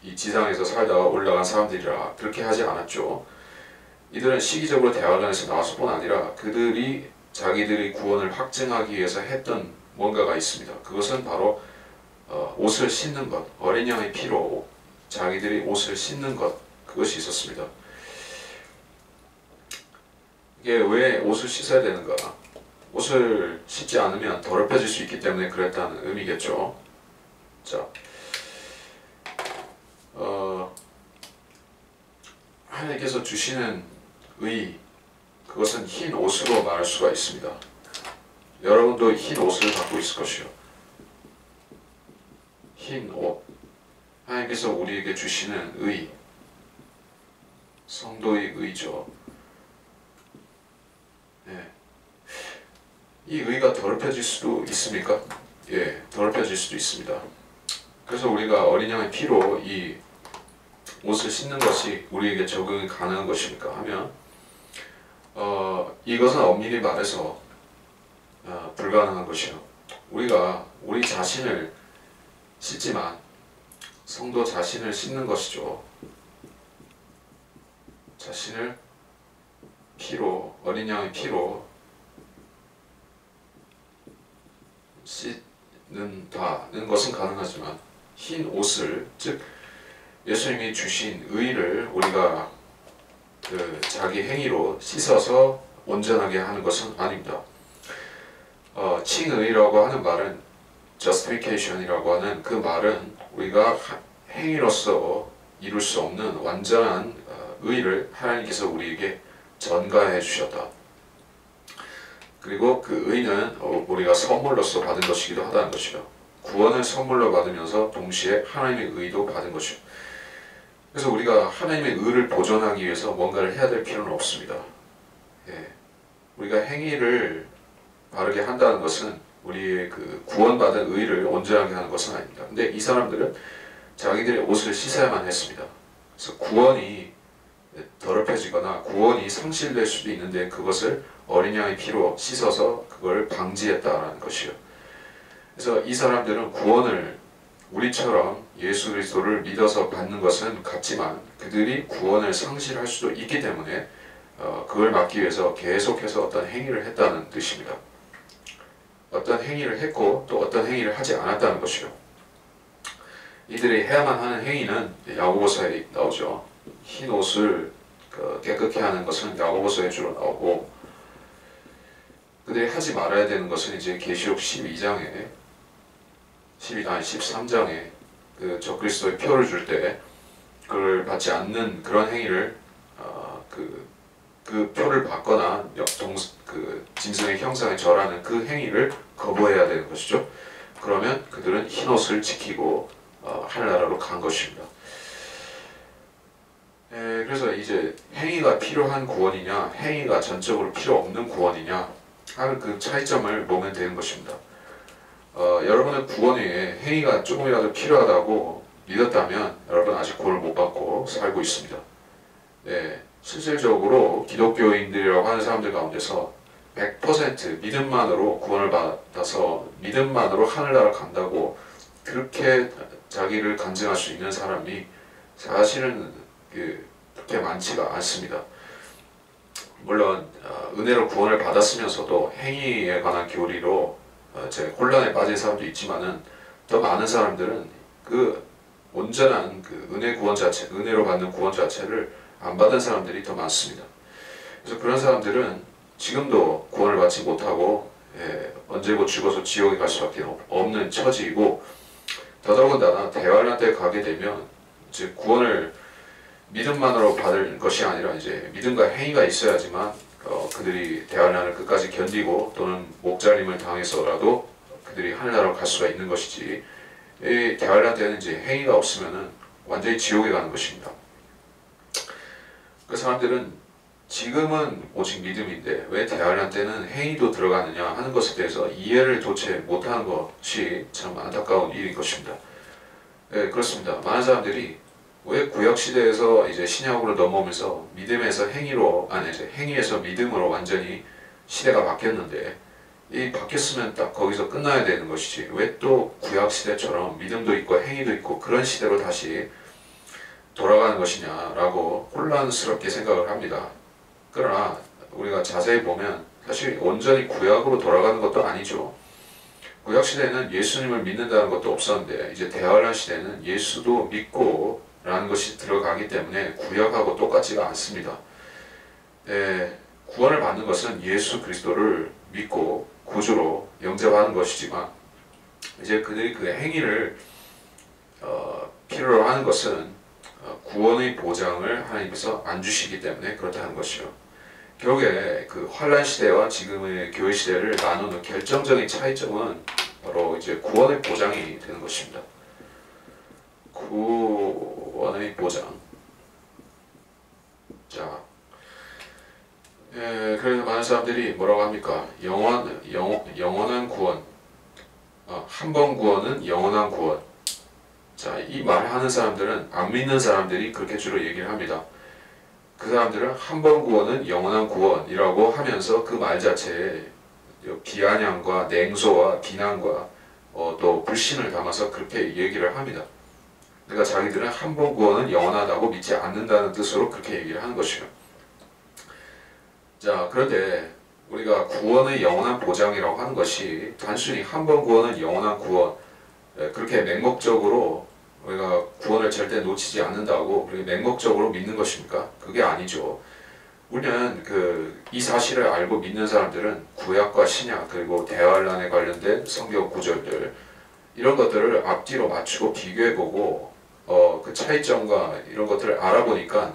이 지상에서 살다가 올라간 사람들이라 그렇게 하지 않았죠. 이들은 시기적으로 대환란에서 나왔을 뿐 아니라 그들이 자기들의 구원을 확증하기 위해서 했던 뭔가가 있습니다. 그것은 바로 옷을 씻는 것, 어린 양의 피로 자기들이 옷을 씻는 것, 그것이 있었습니다. 이게 왜 옷을 씻어야 되는가? 옷을 씻지 않으면 더럽혀질 수 있기 때문에 그랬다는 의미겠죠. 자, 하나님께서 주시는 의, 그것은 흰 옷으로 말할 수가 있습니다. 여러분도 흰 옷을 갖고 있을 것이요. 흰 옷. 하나님께서 우리에게 주시는 의, 성도의 의죠. 이 의가 더럽혀질 수도 있습니까? 더럽혀질 수도 있습니다. 그래서 우리가 어린 양의 피로 이 옷을 씻는 것이 우리에게 적용이 가능한 것입니까? 하면 이것은 엄밀히 말해서 불가능한 것이요. 우리가 우리 자신을 씻지만 성도 자신을 씻는 것이죠. 자신을 피로, 어린 양의 피로 씻는다는 것은 가능하지만 흰 옷을, 즉 예수님이 주신 의를 우리가 자기 행위로 씻어서 온전하게 하는 것은 아닙니다. 칭의라고 하는 말은 justification이라고 하는 그 말은 우리가 행위로서 이룰 수 없는 완전한 의를 하나님께서 우리에게 전가해 주셨다. 그리고 그 의는 우리가 선물로서 받은 것이기도 하다는 것이요. 구원을 선물로 받으면서 동시에 하나님의 의도 받은 것이요. 그래서 우리가 하나님의 의를 보존하기 위해서 뭔가를 해야 될 필요는 없습니다. 예. 우리가 행위를 바르게 한다는 것은 우리의 그 구원받은 의를 온전하게 하는 것은 아닙니다. 근데 이 사람들은 자기들의 옷을 씻어야만 했습니다. 그래서 구원이 더럽혀지거나 구원이 상실될 수도 있는데 그것을 어린 양의 피로 씻어서 그걸 방지했다라는 것이요. 그래서 이 사람들은 구원을 우리처럼 예수 그리스도를 믿어서 받는 것은 같지만 그들이 구원을 상실할 수도 있기 때문에 그걸 막기 위해서 계속해서 어떤 행위를 했다는 뜻입니다. 어떤 행위를 했고 또 어떤 행위를 하지 않았다는 것이요. 이들이 해야만 하는 행위는 야고보서에 나오죠. 흰 옷을 깨끗게 하는 것은 야고보서에 주로 나오고, 그들이 하지 말아야 되는 것은 이제 계시록 13장에 그 적그리스도의 표를 줄 때 그걸 받지 않는 그런 행위를 그 표를 받거나 그 짐승의 형상에 절하는 그 행위를 거부해야 되는 것이죠. 그러면 그들은 흰 옷을 지키고 하늘나라로 간 것입니다. 그래서 이제 행위가 필요한 구원이냐 행위가 전적으로 필요 없는 구원이냐 하는 그 차이점을 보면 되는 것입니다. 여러분의 구원 외에 행위가 조금이라도 필요하다고 믿었다면 여러분 아직 구원을 못 받고 살고 있습니다. 네, 실질적으로 기독교인들이라고 하는 사람들 가운데서 100% 믿음만으로 구원을 받아서 믿음만으로 하늘나라 간다고 그렇게 자기를 간증할 수 있는 사람이 사실은 그렇게 많지가 않습니다. 물론 은혜로 구원을 받았으면서도 행위에 관한 교리로 혼란에 빠진 사람도 있지만은 더 많은 사람들은 그 온전한 그 은혜 구원 자체, 은혜로 받는 구원 자체를 안 받은 사람들이 더 많습니다. 그래서 그런 사람들은 지금도 구원을 받지 못하고 언제고 죽어서 지옥에 갈 수밖에 없는 처지이고, 더더군다나 대환란 때 가게 되면 이제 구원을 믿음만으로 받을 것이 아니라 이제 믿음과 행위가 있어야지만 그들이 대환란을 끝까지 견디고 또는 목잘림을 당해서라도 그들이 하늘나라로 갈 수가 있는 것이지, 이 대환란 때는 이제 행위가 없으면은 완전히 지옥에 가는 것입니다. 그 사람들은 지금은 오직 믿음인데 왜 대환란 때는 행위도 들어가느냐 하는 것에 대해서 이해를 도대체 못하는 것이 참 안타까운 일인 것입니다. 네, 그렇습니다. 많은 사람들이 왜 구약시대에서 이제 신약으로 넘어오면서 믿음에서 행위로, 이제 행위에서 믿음으로 완전히 시대가 바뀌었는데, 이 바뀌었으면 딱 거기서 끝나야 되는 것이지 왜 또 구약시대처럼 믿음도 있고 행위도 있고 그런 시대로 다시 돌아가는 것이냐라고 혼란스럽게 생각을 합니다. 그러나 우리가 자세히 보면 사실 온전히 구약으로 돌아가는 것도 아니죠. 구약시대는 예수님을 믿는다는 것도 없었는데 이제 대환란 시대는 예수도 믿고 라는 것이 들어가기 때문에 구약하고 똑같지가 않습니다. 구원을 받는 것은 예수 그리스도를 믿고 구주로 영접하는 것이지만 이제 그들이 그 행위를 필요로 하는 것은 구원의 보장을 하나님께서 안 주시기 때문에 그렇다는 것이요. 결국에 그 환란 시대와 지금의 교회 시대를 나누는 결정적인 차이점은 바로 이제 구원의 보장이 되는 것입니다. 구원의 보장. 자, 그래서 많은 사람들이 뭐라고 합니까? 영원한 구원. 한 번 구원은 영원한 구원. 자, 이 말을 하는 사람들은 안 믿는 사람들이 그렇게 주로 얘기를 합니다. 그 사람들은 한 번 구원은 영원한 구원이라고 하면서 그 말 자체에 비아냥과 냉소와 비난과 또 불신을 담아서 그렇게 얘기를 합니다. 그러니까 자기들은 한 번 구원은 영원하다고 믿지 않는다는 뜻으로 그렇게 얘기를 하는 것이요. 자, 그런데 우리가 구원의 영원한 보장이라고 하는 것이 단순히 한 번 구원은 영원한 구원, 그렇게 맹목적으로 우리가 구원을 절대 놓치지 않는다고 그렇게 맹목적으로 믿는 것입니까? 그게 아니죠. 우리는 이 사실을 알고 믿는 사람들은 구약과 신약 그리고 대환란에 관련된 성경 구절들 이런 것들을 앞뒤로 맞추고 비교해보고 그 차이점과 이런 것들을 알아보니까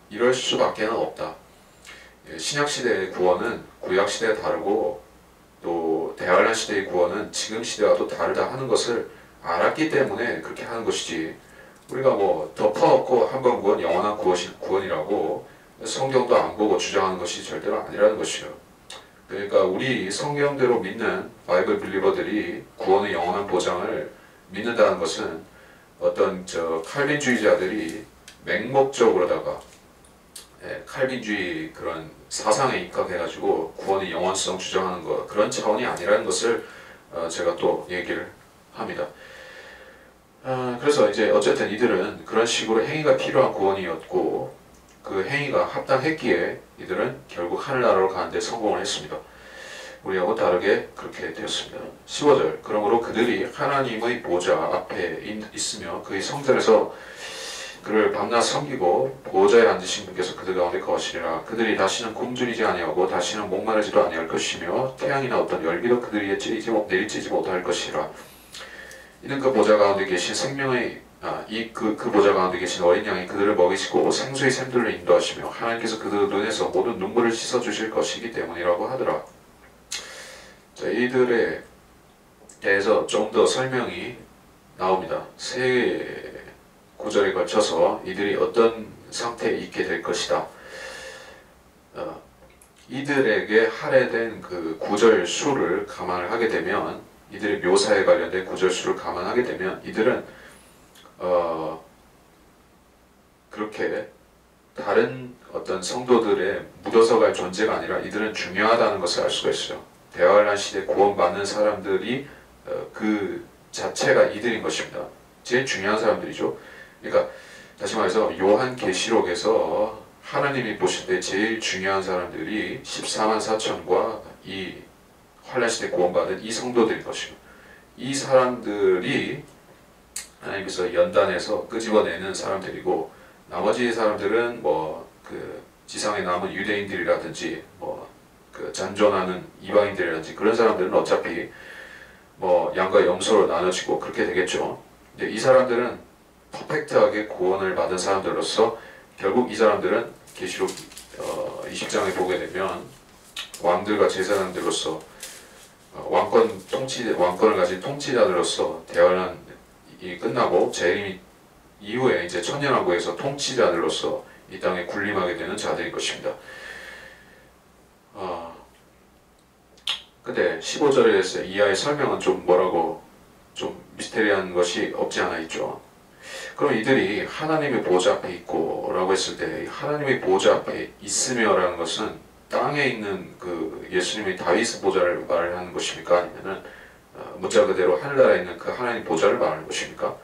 이럴 수밖에 없다. 신약 시대의 구원은 구약 시대에 다르고 또 대환란 시대의 구원은 지금 시대와 또 다르다 하는 것을 알았기 때문에 그렇게 하는 것이지, 우리가 뭐 덮어놓고 한 번 구원 영원한 구원이라고 성경도 안 보고 주장하는 것이 절대로 아니라는 것이요. 그러니까 우리 성경대로 믿는 바이블 빌리버들이 구원의 영원한 보장을 믿는다는 것은 어떤 칼빈주의자들이 맹목적으로다가 칼빈주의 그런 사상에 입각해가지고 구원의 영원성 주장하는 것, 그런 차원이 아니라는 것을 제가 또 얘기를 합니다. 그래서 이제 어쨌든 이들은 그런 식으로 행위가 필요한 구원이었고 그 행위가 합당했기에 이들은 결국 하늘나라로 가는데 성공을 했습니다. 우리하고 다르게 그렇게 되었습니다. 15절, 그러므로 그들이 하나님의 보좌 앞에 있으며 그의 성전에서 그를 밤낮 섬기고 보좌에 앉으신 분께서 그들 가운데 거하시리라. 그들이 다시는 굶주리지 아니하고 다시는 목마르지도 아니할 것이며 태양이나 어떤 열기도 그들에게 내리쬐지 못할 것이라. 이는 그 보좌 가운데 계신 생명의 그 보좌 가운데 계신 어린 양이 그들을 먹이시고 생수의 샘들로 인도하시며 하나님께서 그들 눈에서 모든 눈물을 씻어주실 것이기 때문이라고 하더라. 자, 이들에 대해서 좀 더 설명이 나옵니다. 세 구절에 걸쳐서 이들이 어떤 상태에 있게 될 것이다. 이들에게 할애된 그 구절 수를 감안을 하게 되면, 이들의 묘사에 관련된 구절 수를 감안하게 되면 이들은 그렇게 다른 어떤 성도들의 묻어서 갈 존재가 아니라 이들은 중요하다는 것을 알 수가 있어요. 대환란 시대 구원받는 사람들이 그 자체가 이들인 것입니다. 제일 중요한 사람들이죠. 그러니까 다시 말해서 요한계시록에서 하나님이 보실 때 제일 중요한 사람들이 14만 4천과 이 환란시대 구원받은 이 성도들인 것입니다. 이 사람들이 하나님께서 연단해서 끄집어내는 사람들이고, 나머지 사람들은 그 지상에 남은 유대인들이라든지 그 잔존하는 이방인들이라든지 그런 사람들은 어차피 양과 염소로 나눠지고 그렇게 되겠죠. 근데 이 사람들은 퍼펙트하게 구원을 받은 사람들로서 결국 이 사람들은 계시록 20장에 보게 되면 왕들과 제사장들로서 왕권을 가진 통치자들로서 대환란이 끝나고 재림 이후에 이제 천년왕국에서 통치자들로서 이 땅에 군림하게 되는 자들일 것입니다. 근데 15절에 대해서 이하의 설명은 좀 좀 미스테리한 것이 없지 않아 있죠. 그럼 이들이 하나님의 보좌 앞에 있고 라고 했을 때 하나님의 보좌 앞에 있으며 라는 것은 땅에 있는 그 예수님의 다윗의 보좌를 말하는 것입니까? 아니면은 문자 그대로 하늘나라에 있는 그 하나님 보좌를 말하는 것입니까?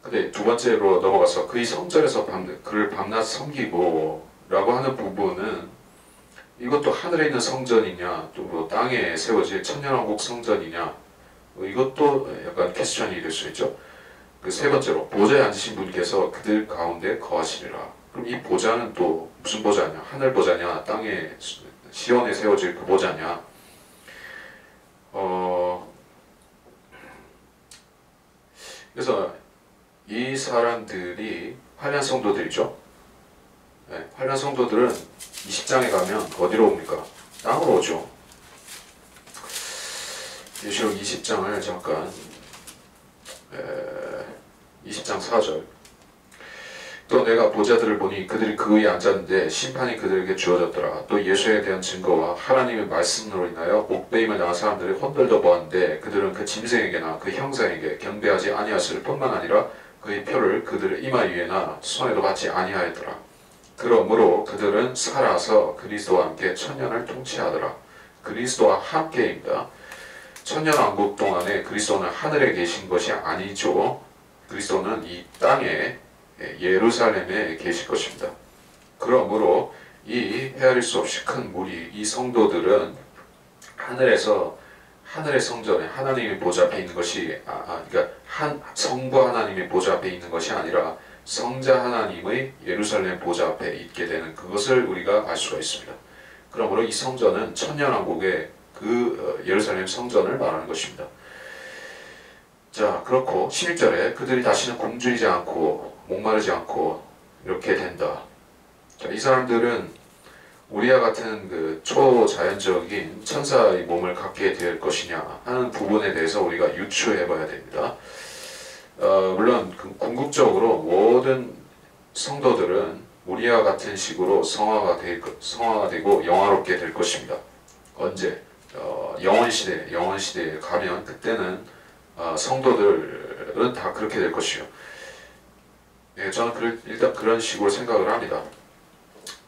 근데 두 번째로 넘어가서 그의 성전에서 그를 밤낮 섬기고 라고 하는 부분은 이것도 하늘에 있는 성전이냐 또 땅에 세워질 천년왕국 성전이냐 이것도 약간 퀘스천이 될 수 있죠. 그 세 번째로 보좌에 앉으신 분께서 그들 가운데 거하시리라. 그럼 이 보좌는 또 무슨 보좌냐? 하늘 보좌냐? 땅에 시온에 세워질 그 보좌냐? 그래서 이 사람들이 환란 성도들이죠. 네, 환란 성도들은 20장에 가면 어디로 옵니까? 땅으로 오죠. 계시록 20장을 잠깐 20장 4절, 또 내가 보좌들을 보니 그들이 그 위에 앉았는데 심판이 그들에게 주어졌더라. 또 예수에 대한 증거와 하나님의 말씀으로 인하여 목배임을 당한 사람들이 혼들도 보았는데 그들은 그 짐승에게나 그 형상에게 경배하지 아니하였을 뿐만 아니라 그의 표를 그들의 이마 위에나 손에도 받지 아니하였더라. 그러므로 그들은 살아서 그리스도와 함께 천년을 통치하더라. 그리스도와 함께입니다. 천년왕국 동안에 그리스도는 하늘에 계신 것이 아니죠. 그리스도는 이 땅에 예루살렘에 계실 것입니다. 그러므로 이 헤아릴 수 없이 큰 무리, 이 성도들은 하늘에서 하늘의 성전에 하나님의 보좌 앞에 있는 것이 그러니까 성부 하나님의 보좌 앞에 있는 것이 아니라 성자 하나님의 예루살렘 보좌 앞에 있게 되는 그것을 우리가 알 수가 있습니다. 그러므로 이 성전은 천년왕국의 그 예루살렘 성전을 말하는 것입니다. 자, 그렇고 16절에 그들이 다시는 굶주리지 않고 목마르지 않고 이렇게 된다. 자, 이 사람들은 우리와 같은 그 초자연적인 천사의 몸을 갖게 될 것이냐 하는 부분에 대해서 우리가 유추해 봐야 됩니다. 물론 궁극적으로 모든 성도들은 우리와 같은 식으로 성화가 되고 영화롭게 될 것입니다. 언제? 영원시대에 가면 그때는 성도들은 다 그렇게 될 것이요. 예, 저는 일단 그런 식으로 생각을 합니다.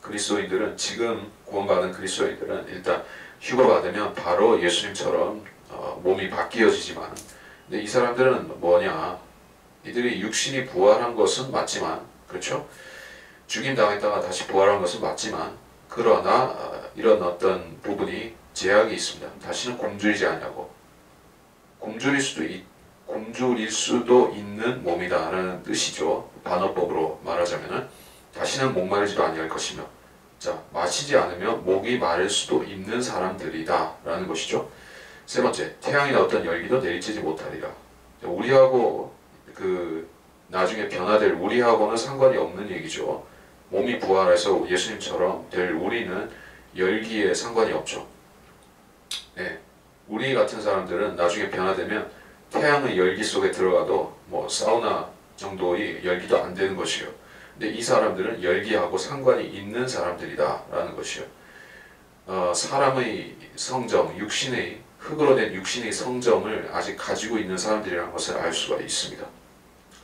그리스도인들은 지금 구원받은 그리스도인들은 일단 휴가 받으면 바로 예수님처럼 몸이 바뀌어지지만, 근데 이 사람들은 뭐냐? 이들이 육신이 부활한 것은 맞지만, 그렇죠? 죽임 당했다가 다시 부활한 것은 맞지만, 그러나 이런 어떤 부분이 제약이 있습니다. 다시는 굶주리지 않냐고. 굶주릴 수도 있는 몸이다라는 뜻이죠. 반어법으로 말하자면은 다시는 목마르지도 아니할 것이며, 자, 마시지 않으면 목이 마를 수도 있는 사람들이다 라는 것이죠. 세 번째, 태양이나 어떤 열기도 내리쬐지 못하리라. 우리하고 나중에 변화될 우리하고는 상관이 없는 얘기죠. 몸이 부활해서 예수님처럼 될 우리는 열기에 상관이 없죠. 네, 우리 같은 사람들은 나중에 변화되면 태양의 열기 속에 들어가도 뭐 사우나 정도의 열기도 안 되는 것이요. 근데 이 사람들은 열기하고 상관이 있는 사람들이다 라는 것이요. 사람의 성정, 흙으로 된 육신의 성정을 아직 가지고 있는 사람들이라는 것을 알 수가 있습니다.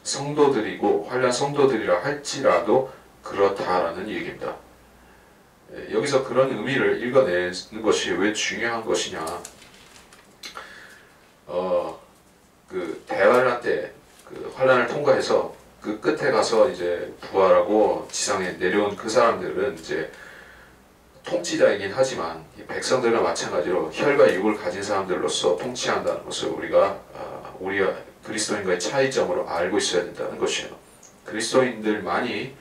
성도들이고 환난 성도들이라 할지라도 그렇다라는 얘기입니다. 여기서 그런 의미를 읽어내는 것이 왜 중요한 것이냐? 대환란 때 환란을 통과해서 그 끝에 가서 이제 부활하고 지상에 내려온 그 사람들은 이제 통치자이긴 하지만 백성들과 마찬가지로 혈과 육을 가진 사람들로서 통치한다는 것을 우리가 그리스도인과의 차이점으로 알고 있어야 된다는 것이에요. 그리스도인들만이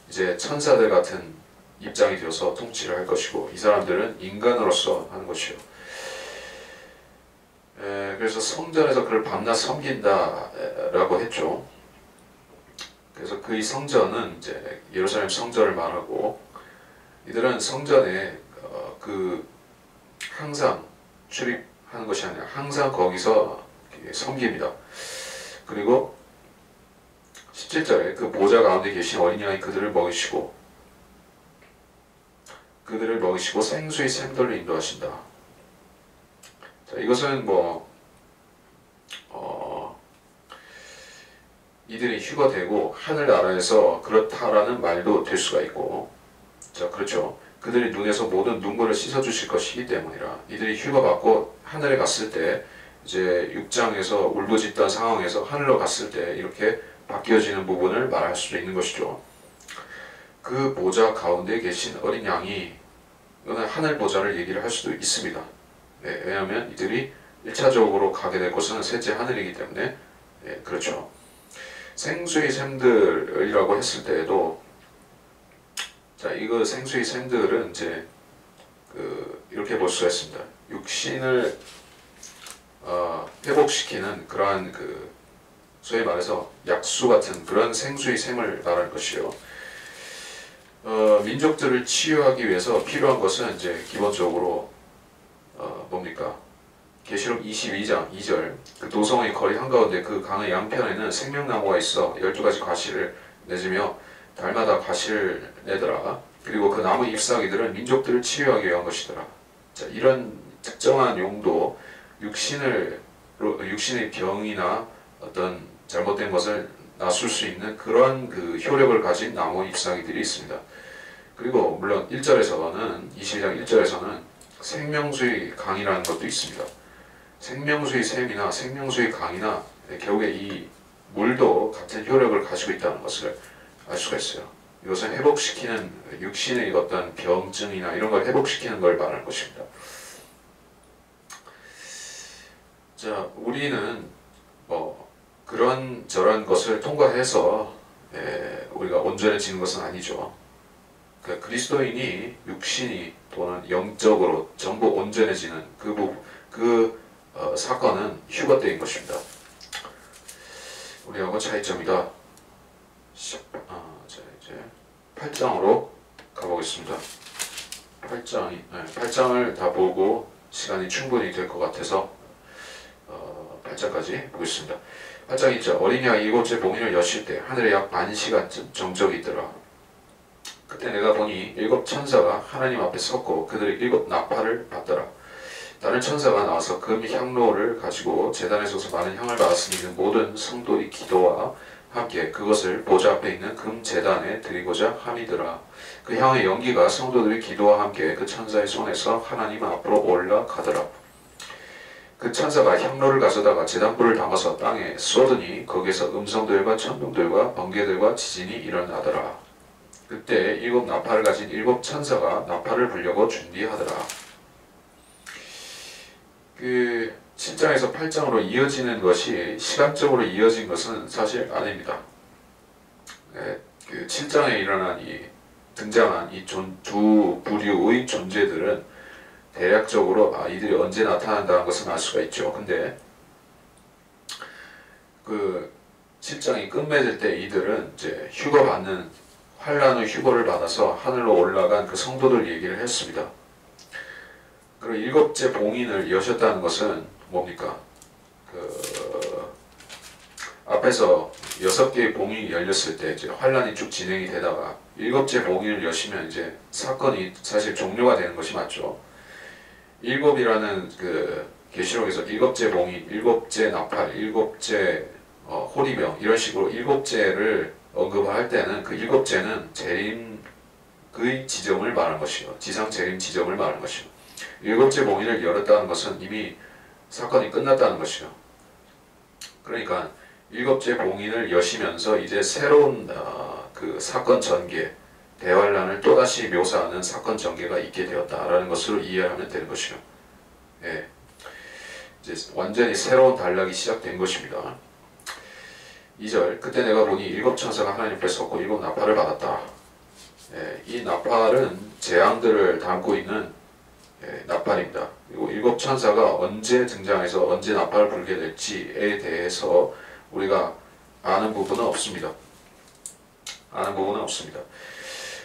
이제 천사들 같은 입장이 되어서 통치를 할 것이고, 이 사람들은 인간으로서 하는 것이요. 그래서 성전에서 그를 밤낮 섬긴다라고 했죠. 그래서 그 이 성전은 이제 예루살렘 성전을 말하고, 이들은 성전에 항상 출입하는 것이 아니라 항상 거기서 섬깁니다. 그리고 17절에 그 보좌 가운데 계신 어린 양이 그들을 먹이시고 생수의 샘들로 인도하신다. 자, 이것은 이들이 휴가되고 하늘나라에서 그렇다라는 말도 될 수가 있고, 자, 그렇죠. 그들이 눈에서 모든 눈물을 씻어주실 것이기 때문이라. 이들이 휴가받고 하늘에 갔을 때, 이제 6장에서 울부짖던 상황에서 하늘로 갔을 때 이렇게 바뀌어지는 부분을 말할 수도 있는 것이죠. 그 보좌 가운데 계신 어린 양이, 이거는 하늘 보좌를 얘기를 할 수도 있습니다. 네, 왜냐하면 이들이 1차적으로 가게 될 곳은 셋째 하늘이기 때문에. 네, 그렇죠. 생수의 샘들이라고 했을 때에도, 자, 이거 생수의 샘들은 이제 이렇게 볼 수가 있습니다. 육신을 회복시키는 그러한 소위 말해서 약수 같은 그런 생수의 샘을 말하는 것이요. 민족들을 치유하기 위해서 필요한 것은 이제 기본적으로 뭡니까? 계시록 22장 2절, 그 도성의 거리 한가운데 그 강의 양편에는 생명나무가 있어 12가지 과실을 내주며 달마다 과실을 내더라. 그리고 그 나무 잎사귀들은 민족들을 치유하기 위한 것이더라. 자, 이런 특정한 용도, 육신의 병이나 어떤 잘못된 것을 나술 수 있는 그런 효력을 가진 나무 잎사귀들이 있습니다. 그리고 물론 1절에서는 22장 1절에서는 생명수의 강이라는 것도 있습니다. 생명수의 샘이나 생명수의 강이나 결국에 이 물도 같은 효력을 가지고 있다는 것을 알 수가 있어요. 이것은 회복시키는, 육신의 어떤 병증이나 이런 걸 회복시키는 걸 말하는 것입니다. 자, 우리는 뭐 그런 저런 것을 통과해서 우리가 온전해지는 것은 아니죠. 그러니까 그리스도인이 육신이 또는 영적으로 전부 온전해지는 사건은 휴가 때인 것입니다. 우리하고 차이점이다. 자, 이제 8장으로 가보겠습니다. 8장을 다 보고 시간이 충분히 될 것 같아서 8장까지 보겠습니다. 8장 1절 어린 양 일곱째 봉인을 여실 때 하늘에 약 반 시간쯤 정적이 있더라. 그때 내가 보니 일곱 천사가 하나님 앞에 섰고 그들의 일곱 나팔을 받더라. 다른 천사가 나와서 금 향로를 가지고 제단에 서서 많은 향을 받았으니 그 모든 성도의 기도와 함께 그것을 보좌 앞에 있는 금 제단에 드리고자 함이더라. 그 향의 연기가 성도들의 기도와 함께 그 천사의 손에서 하나님 앞으로 올라가더라. 그 천사가 향로를 가져다가 제단불을 담아서 땅에 쏟으니 거기에서 음성들과 천둥들과 번개들과 지진이 일어나더라. 그때 일곱 나팔을 가진 일곱 천사가 나팔을 불려고 준비하더라. 그 7장에서 8장으로 이어지는 것이 시간적으로 이어진 것은 사실 아닙니다. 그 7장에 등장한 이 두 부류의 존재들은 대략적으로 이들이 언제 나타난다는 것은 알 수가 있죠. 근데 그 7장이 끝맺을 때 이들은 이제 환란의 휴거를 받아서 하늘로 올라간 그 성도들 얘기를 했습니다. 그리고 일곱째 봉인을 여셨다는 것은 뭡니까? 앞에서 6개의 봉인이 열렸을 때 이제 환란이 쭉 진행이 되다가 일곱째 봉인을 여시면 이제 사건이 사실 종료가 되는 것이 맞죠. 일곱이라는 그 계시록에서 일곱째 봉인, 일곱째 나팔, 일곱째 호리병 이런 식으로 일곱째를 언급할 때는 그 일곱째는 재림의 지점을 말하는 것이요. 지상 재림 지점을 말하는 것이요. 일곱째 봉인을 열었다는 것은 이미 사건이 끝났다는 것이요. 그러니까 일곱째 봉인을 여시면서 이제 새로운 그 사건 전개, 대환란을 또다시 묘사하는 사건 전개가 있게 되었다라는 것으로 이해하면 되는 것이요. 예. 이제 완전히 새로운 단락이 시작된 것입니다. 2절 그때 내가 보니 일곱 천사가 하나님 앞에 섰고 일곱 나팔을 받았다. 이 나팔은 재앙들을 담고 있는 나팔입니다. 그리고 일곱 천사가 언제 등장해서 언제 나팔을 불게 될지에 대해서 우리가 아는 부분은 없습니다.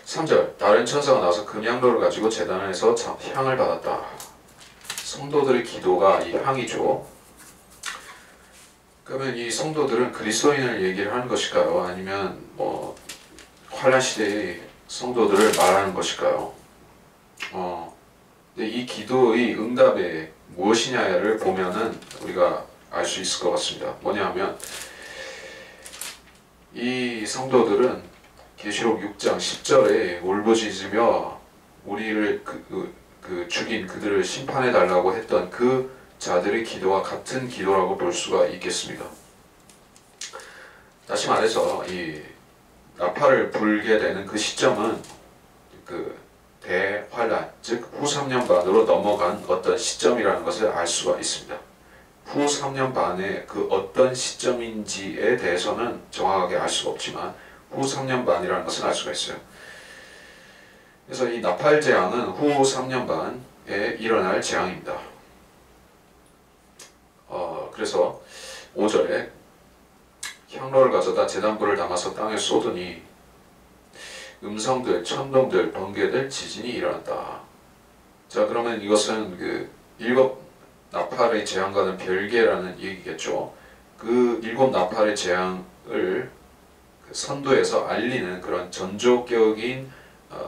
3절 다른 천사가 나와서 금향로를 가지고 제단에서 향을 받았다. 성도들의 기도가 이 향이죠. 그러면 이 성도들은 그리스도인을 얘기를 하는 것일까요? 아니면 환란 시대의 성도들을 말하는 것일까요? 근데 이 기도의 응답이 무엇이냐를 보면은 우리가 알 수 있을 것 같습니다. 뭐냐하면 이 성도들은 계시록 6장 10절에 울부짖으며 우리를 죽인 그들을 심판해 달라고 했던 그 자들의 기도와 같은 기도라고 볼 수가 있겠습니다. 다시 말해서 이 나팔을 불게 되는 그 시점은 그 대환란, 즉 후 3년 반으로 넘어간 어떤 시점이라는 것을 알 수가 있습니다. 후 3년 반의 그 어떤 시점인지에 대해서는 정확하게 알 수가 없지만 후 3년 반이라는 것은 알 수가 있어요. 그래서 이 나팔 재앙은 후 3년 반에 일어날 재앙입니다. 그래서 5절에 향로를 가져다 제단불을 담아서 땅에 쏟으니 음성들, 천둥들, 번개들, 지진이 일어났다. 자, 그러면 이것은 그 일곱 나팔의 재앙과는 별개라는 얘기겠죠. 그 일곱 나팔의 재앙을 선도에서 알리는 그런 전조격인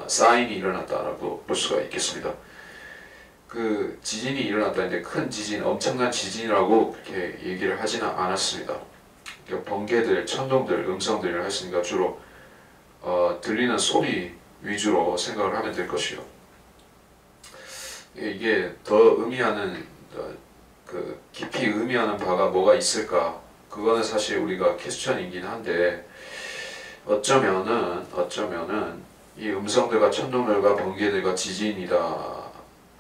사인이 일어났다라고 볼 수가 있겠습니다. 그 지진이 일어났다는데 큰 지진, 엄청난 지진이라고 그렇게 얘기를 하지는 않았습니다. 그러니까 번개들, 천둥들, 음성들을 했으니까 주로 들리는 소리 위주로 생각을 하면 될 것이요. 이게 더 의미하는 깊이 의미하는 바가 뭐가 있을까? 그거는 사실 우리가 퀘스천이긴 한데 어쩌면은 이 음성들과 천둥들과 번개들과 지진이다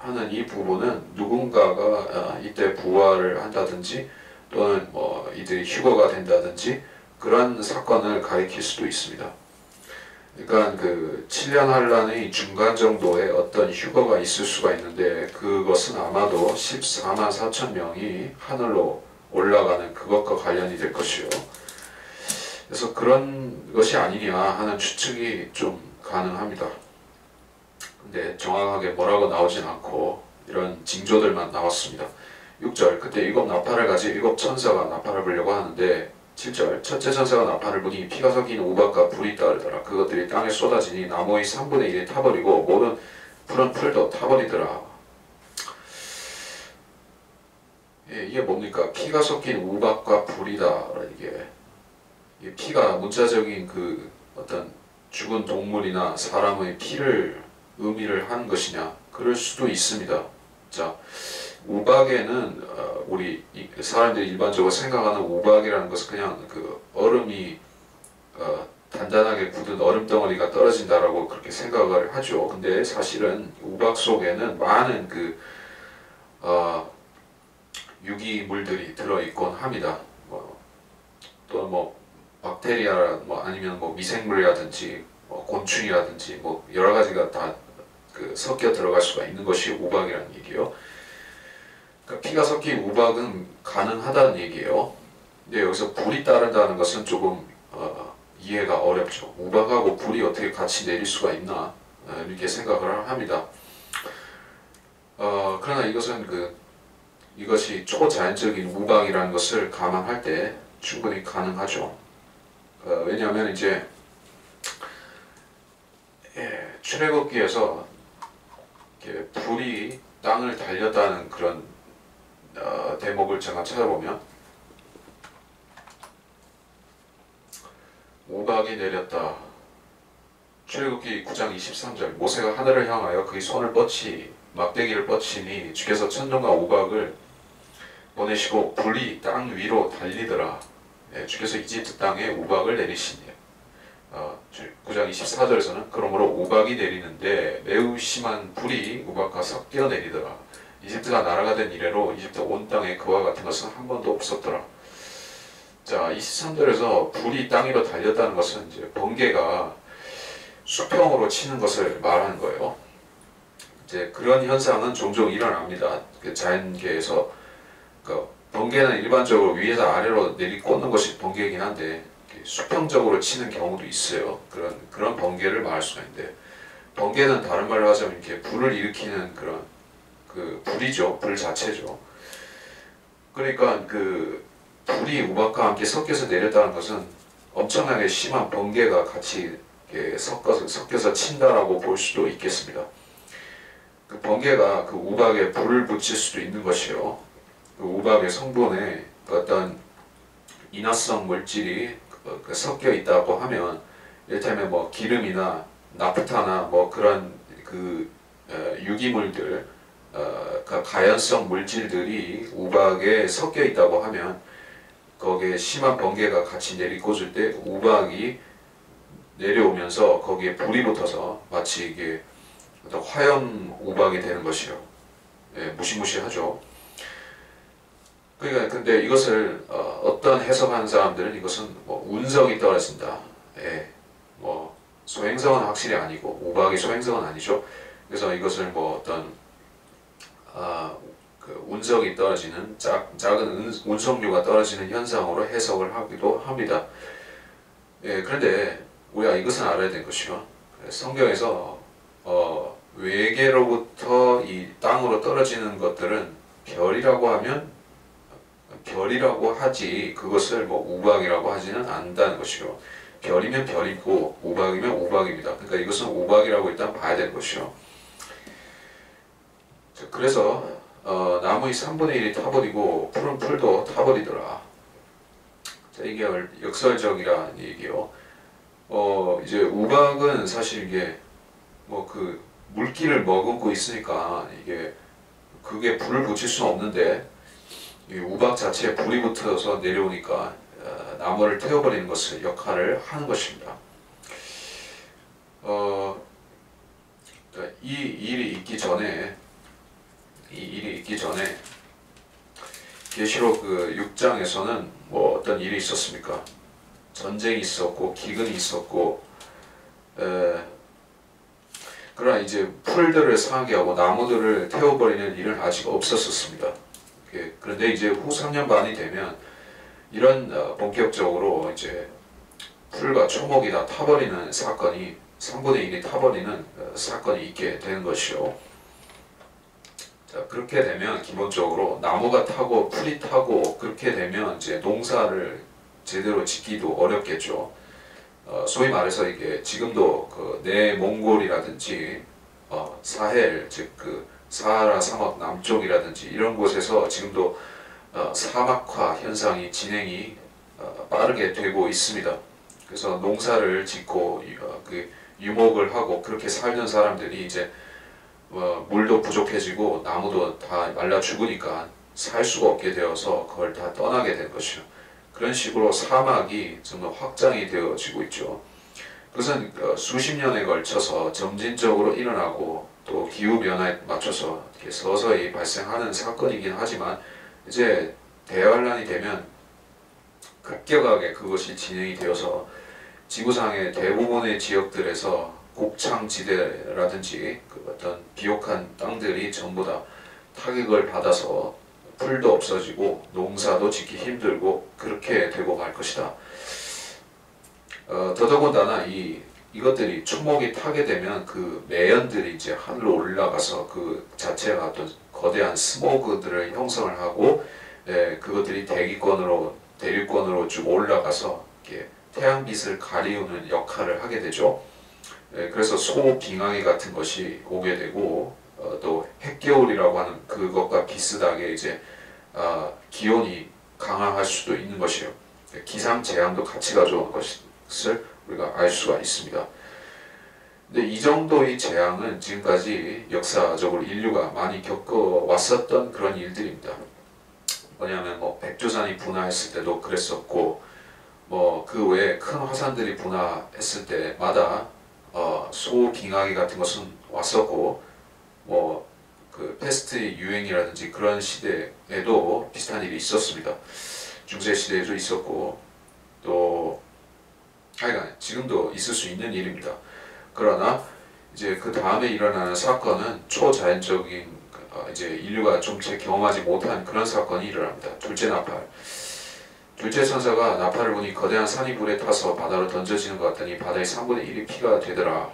하는 이 부분은 누군가가 이때 부활을 한다든지 또는 뭐 이들이 휴거가 된다든지 그런 사건을 가리킬 수도 있습니다. 그러니까 그 7년 환란의 중간 정도의 어떤 휴거가 있을 수가 있는데 그것은 아마도 14만 4천 명이 하늘로 올라가는 그것과 관련이 될 것이요. 그래서 그런 것이 아니냐 하는 추측이 좀 가능합니다. 근데 정확하게 뭐라고 나오진 않고 이런 징조들만 나왔습니다. 6절 그때 일곱 나팔을 가지 일곱 천사가 나팔을 불려고 하는데 7절 첫째 천사가 나팔을 부니 피가 섞인 우박과 불이 따르더라. 그것들이 땅에 쏟아지니 나무의 3분의 1이 타버리고 모든 푸른 풀도 타버리더라. 예, 이게 뭡니까? 피가 섞인 우박과 불이다. 이게 피가 문자적인 그 어떤 죽은 동물이나 사람의 피를 의미를 하는 것이냐? 그럴 수도 있습니다. 자, 우박에는 우리 사람들이 일반적으로 생각하는 우박이라는 것은 그냥 그 얼음이 단단하게 굳은 얼음 덩어리가 떨어진다라고 그렇게 생각을 하죠. 근데 사실은 우박 속에는 많은 그 유기물들이 들어있곤 합니다. 또 뭐 박테리아 아니면 뭐 미생물이라든지 곤충이라든지 뭐 여러 가지가 다 그 섞여 들어갈 수가 있는 것이 우박이라는 얘기예요. 그러니까 피가 섞인 우박은 가능하다는 얘기예요. 근데 여기서 불이 따른다는 것은 조금 이해가 어렵죠. 우박하고 불이 어떻게 같이 내릴 수가 있나 이렇게 생각을 합니다. 그러나 이것은 이것이 초자연적인 우박이라는 것을 감안할 때 충분히 가능하죠. 왜냐하면 이제 출애굽기에서 불이 땅을 달렸다는 그런 대목을 제가 찾아보면 우박이 내렸다. 출애굽기 9장 23절 모세가 하늘을 향하여 그의 손을 막대기를 뻗치니 주께서 천둥과 우박을 보내시고 불이 땅 위로 달리더라. 주께서 이집트 땅에 우박을 내리시니 9장 24절에서는 그러므로 우박이 내리는데 매우 심한 불이 우박과 섞여 내리더라. 이집트가 나라가 된 이래로 이집트 온 땅에 그와 같은 것은 한 번도 없었더라. 자, 23절에서 불이 땅 위로 달렸다는 것은 이제 번개가 수평으로 치는 것을 말하는 거예요. 이제 그런 현상은 종종 일어납니다. 자연계에서 번개는 일반적으로 위에서 아래로 내리꽂는 것이 번개이긴 한데 수평적으로 치는 경우도 있어요. 그런 번개를 말할 수가 있는데 번개는 다른 말로 하자면 이렇게 불을 일으키는 그런 불이죠. 불 자체죠. 그러니까 불이 우박과 함께 섞여서 내렸다는 것은 엄청나게 심한 번개가 같이 섞여서 친다라고 볼 수도 있겠습니다. 그 번개가 그 우박에 불을 붙일 수도 있는 것이요. 그 우박의 성분에 어떤 인화성 물질이 섞여 있다고 하면 이를테면 뭐 기름이나 나프타나 뭐 그런 유기물들 가연성 물질들이 우박에 섞여 있다고 하면 거기에 심한 번개가 같이 내리꽂을 때 우박이 내려오면서 거기에 불이 붙어서 마치 이게 화염 우박이 되는 것이요. 무시무시하죠. 그러니까 근데 이것을 어떤 해석하는 사람들은 이것은 뭐 운석이 떨어진다. 뭐 소행성은 확실히 아니고 우박이 소행성은 아니죠. 그래서 이것을 뭐 어떤 운석이 떨어지는 작은 운석류가 떨어지는 현상으로 해석을 하기도 합니다. 그런데 우리가 이것은 알아야 되는 것이요. 성경에서 외계로부터 이 땅으로 떨어지는 것들은 별이라고 하지 그것을 뭐 우박이라고 하지는 않는다는 것이요. 별이면 별이고 우박이면 우박입니다. 그러니까 이것은 우박이라고 일단 봐야 되는 것이요. 그래서 나무의 3분의 1이 타버리고 푸른 풀도 타버리더라. 자, 이게 역설적이라는 얘기요. 이제 우박은 사실 이게 뭐 물기를 머금고 있으니까 그게 불을 붙일 수는 없는데 이 우박 자체에 불이 붙어서 내려오니까 나무를 태워버리는 것을 역할을 하는 것입니다. 이 일이 있기 전에 이 일이 있기 전에 계시록 그 6장에서는 뭐 어떤 일이 있었습니까? 전쟁이 있었고 기근이 있었고 그러나 이제 풀들을 상하게 하고 나무들을 태워버리는 일은 아직 없었습니다. 그런데 이제 후 3년 반이 되면 이런 본격적으로 이제 풀과 초목이 다 타버리는 사건이 3분의 1이 타버리는 사건이 있게 되는 것이요. 자, 그렇게 되면 기본적으로 나무가 타고 풀이 타고 그렇게 되면 이제 농사를 제대로 짓기도 어렵겠죠. 소위 말해서 이게 지금도 그 내몽골이라든지 사헬 즉 그 사하라 사막 남쪽이라든지 이런 곳에서 지금도 사막화 현상이 진행이 빠르게 되고 있습니다. 그래서 농사를 짓고 그 유목을 하고 그렇게 살던 사람들이 이제 물도 부족해지고 나무도 다 말라 죽으니까 살 수가 없게 되어서 그걸 다 떠나게 된 것이요. 그런 식으로 사막이 정말 확장이 되어지고 있죠. 그것은 수십 년에 걸쳐서 점진적으로 일어나고 또 기후변화에 맞춰서 이렇게 서서히 발생하는 사건이긴 하지만 이제 대환란이 되면 급격하게 그것이 진행이 되어서 지구상의 대부분의 지역들에서 곡창지대라든지 그 어떤 비옥한 땅들이 전부 다 타격을 받아서 풀도 없어지고 농사도 짓기 힘들고 그렇게 되고 말 것이다. 더더군다나 이것들이 초목이 타게 되면 그 매연들이 이제 하늘로 올라가서 그 자체가 어떤 거대한 스모그들을 형성을 하고 그것들이 대륙권으로 쭉 올라가서 이렇게 태양빛을 가리우는 역할을 하게 되죠. 그래서 소빙하기 같은 것이 오게 되고 또 핵겨울이라고 하는 그것과 비슷하게 이제 기온이 강화할 수도 있는 것이요. 기상재앙도 같이 가져오는 것을 우리가 알 수가 있습니다. 근데 이 정도의 재앙은 지금까지 역사적으로 인류가 많이 겪어왔었던 그런 일들입니다. 뭐냐면 뭐 백두산이 분화했을 때도 그랬었고 뭐 그 외에 큰 화산들이 분화했을 때마다 소빙하기 같은 것은 왔었고 뭐 그 패스트의 유행이라든지 그런 시대에도 비슷한 일이 있었습니다. 중세 시대에도 있었고 또 하여간 지금도 있을 수 있는 일입니다. 그러나 이제 그 다음에 일어나는 사건은 초자연적인 이제 인류가 좀채 경험하지 못한 그런 사건이 일어납니다. 둘째 나팔. 둘째 천사가 나팔을 보니 거대한 산이 불에 타서 바다로 던져지는 것 같더니 바다의 3분의 1이 피가 되더라.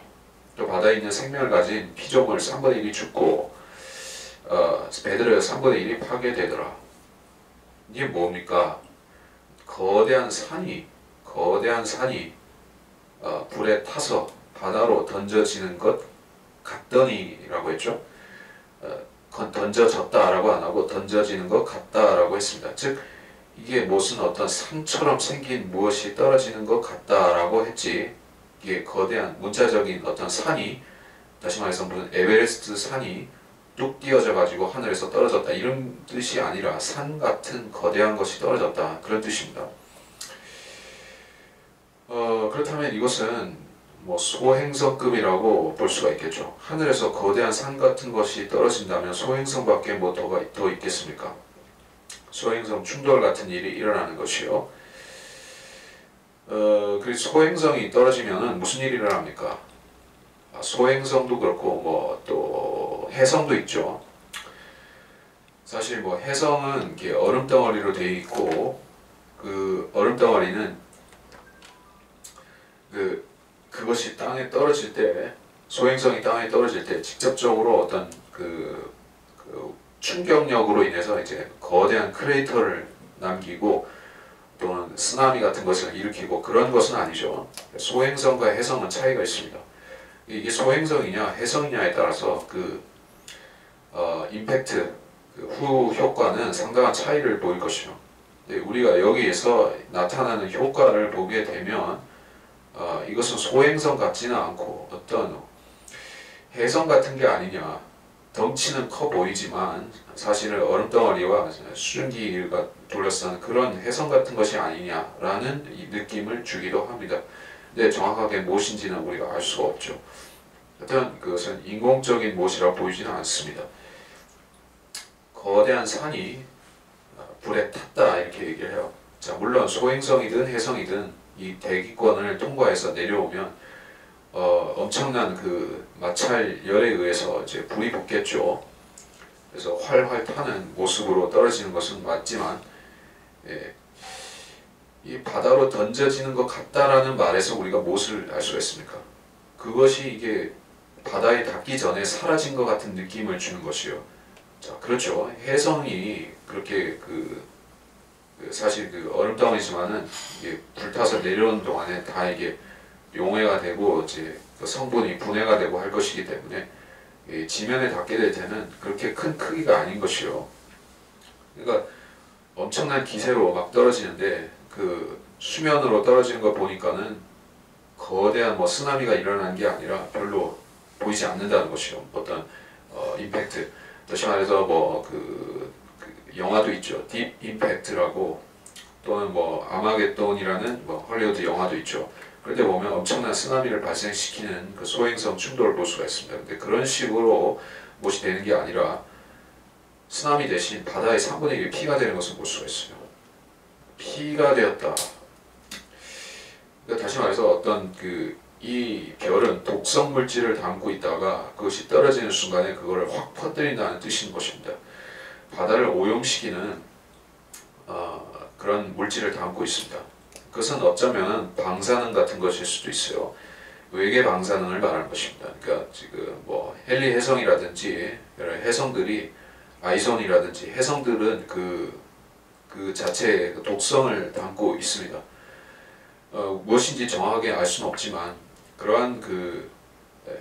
또 바다에 있는 생명을 가진 피조물 3분의 1이 죽고 배들의 3분의 1이 파괴되더라. 이게 뭡니까? 거대한 산이 불에 타서 바다로 던져지는 것 같더니라고 했죠. 던져졌다라고 안 하고 던져지는 것 같다라고 했습니다. 즉 이게 무슨 어떤 산처럼 생긴 무엇이 떨어지는 것 같다라고 했지 이게 거대한 문자적인 어떤 산이 다시 말해서 무슨 에베레스트 산이 뚝 띄어져 가지고 하늘에서 떨어졌다 이런 뜻이 아니라 산 같은 거대한 것이 떨어졌다 그런 뜻입니다. 그렇다면 이것은 뭐 소행성급이라고 볼 수가 있겠죠. 하늘에서 거대한 산 같은 것이 떨어진다면 소행성밖에 뭐 더 있겠습니까? 소행성 충돌 같은 일이 일어나는 것이요. 그래서 소행성이 떨어지면은 무슨 일이 일어납니까? 소행성도 그렇고 뭐 또 해성도 있죠. 사실 뭐 해성은 이렇게 얼음 덩어리로 되어 있고 그 얼음 덩어리는 그것이 땅에 떨어질 때 소행성이 땅에 떨어질 때 직접적으로 어떤 그 충격력으로 인해서 이제 거대한 크레이터를 남기고 또는 쓰나미 같은 것을 일으키고 그런 것은 아니죠. 소행성과 해성은 차이가 있습니다. 이게 소행성이냐 해성이냐에 따라서 임팩트 후 효과는 상당한 차이를 보일 것이죠. 우리가 여기에서 나타나는 효과를 보게 되면 이것은 소행성 같지는 않고 어떤 해성 같은 게 아니냐. 덩치는 커 보이지만 사실은 얼음덩어리와 수증기가 둘러싼 그런 해성 같은 것이 아니냐라는 느낌을 주기도 합니다. 근데 정확하게 무엇인지는 우리가 알 수가 없죠. 어떤 그것은 인공적인 무엇이라 보이지는 않습니다. 거대한 산이 불에 탔다 이렇게 얘기를 해요. 자, 물론 소행성이든 해성이든 이 대기권을 통과해서 내려오면 엄청난 그 마찰열에 의해서 이제 불이 붙겠죠. 그래서 활활 타는 모습으로 떨어지는 것은 맞지만, 예, 이 바다로 던져지는 것 같다라는 말에서 우리가 무엇을 알 수가 있습니까? 그것이 이게 바다에 닿기 전에 사라진 것 같은 느낌을 주는 것이요. 자, 그렇죠. 해성이 그렇게 사실 얼음덩이지만은 이게 불타서 내려오는 동안에 다 이게 용해가 되고 이제 그 성분이 분해가 되고 할 것이기 때문에 지면에 닿게 될 때는 그렇게 큰 크기가 아닌 것이요. 그러니까 엄청난 기세로 막 떨어지는데 그 수면으로 떨어지는 거 보니까는 거대한 뭐 쓰나미가 일어나는 게 아니라 별로 보이지 않는다는 것이요. 어떤 임팩트. 다시 말해서 뭐 그 영화도 있죠. 딥 임팩트라고, 또는 뭐 아마겟돈이라는 뭐 헐리우드 영화도 있죠. 그런데 보면 엄청난 쓰나미를 발생시키는 그 소행성 충돌을 볼 수가 있습니다. 근데 그런 식으로 무엇이 되는 게 아니라 쓰나미 대신 바다의 3분의 1이 피가 되는 것을 볼 수가 있어요. 피가 되었다. 그러니까 다시 말해서 어떤 이 별은 독성 물질을 담고 있다가 그것이 떨어지는 순간에 그거를 확 퍼뜨린다는 뜻인 것입니다. 바다를 오염시키는 그런 물질을 담고 있습니다. 그것은 어쩌면 방사능 같은 것일 수도 있어요. 외계 방사능을 말하는 것입니다. 그러니까 지금 뭐 헨리 해성이라든지 여러 해성들이, 아이손이라든지 해성들은 그 자체의 독성을 담고 있습니다. 무엇인지 정확하게 알 수는 없지만 그러한 그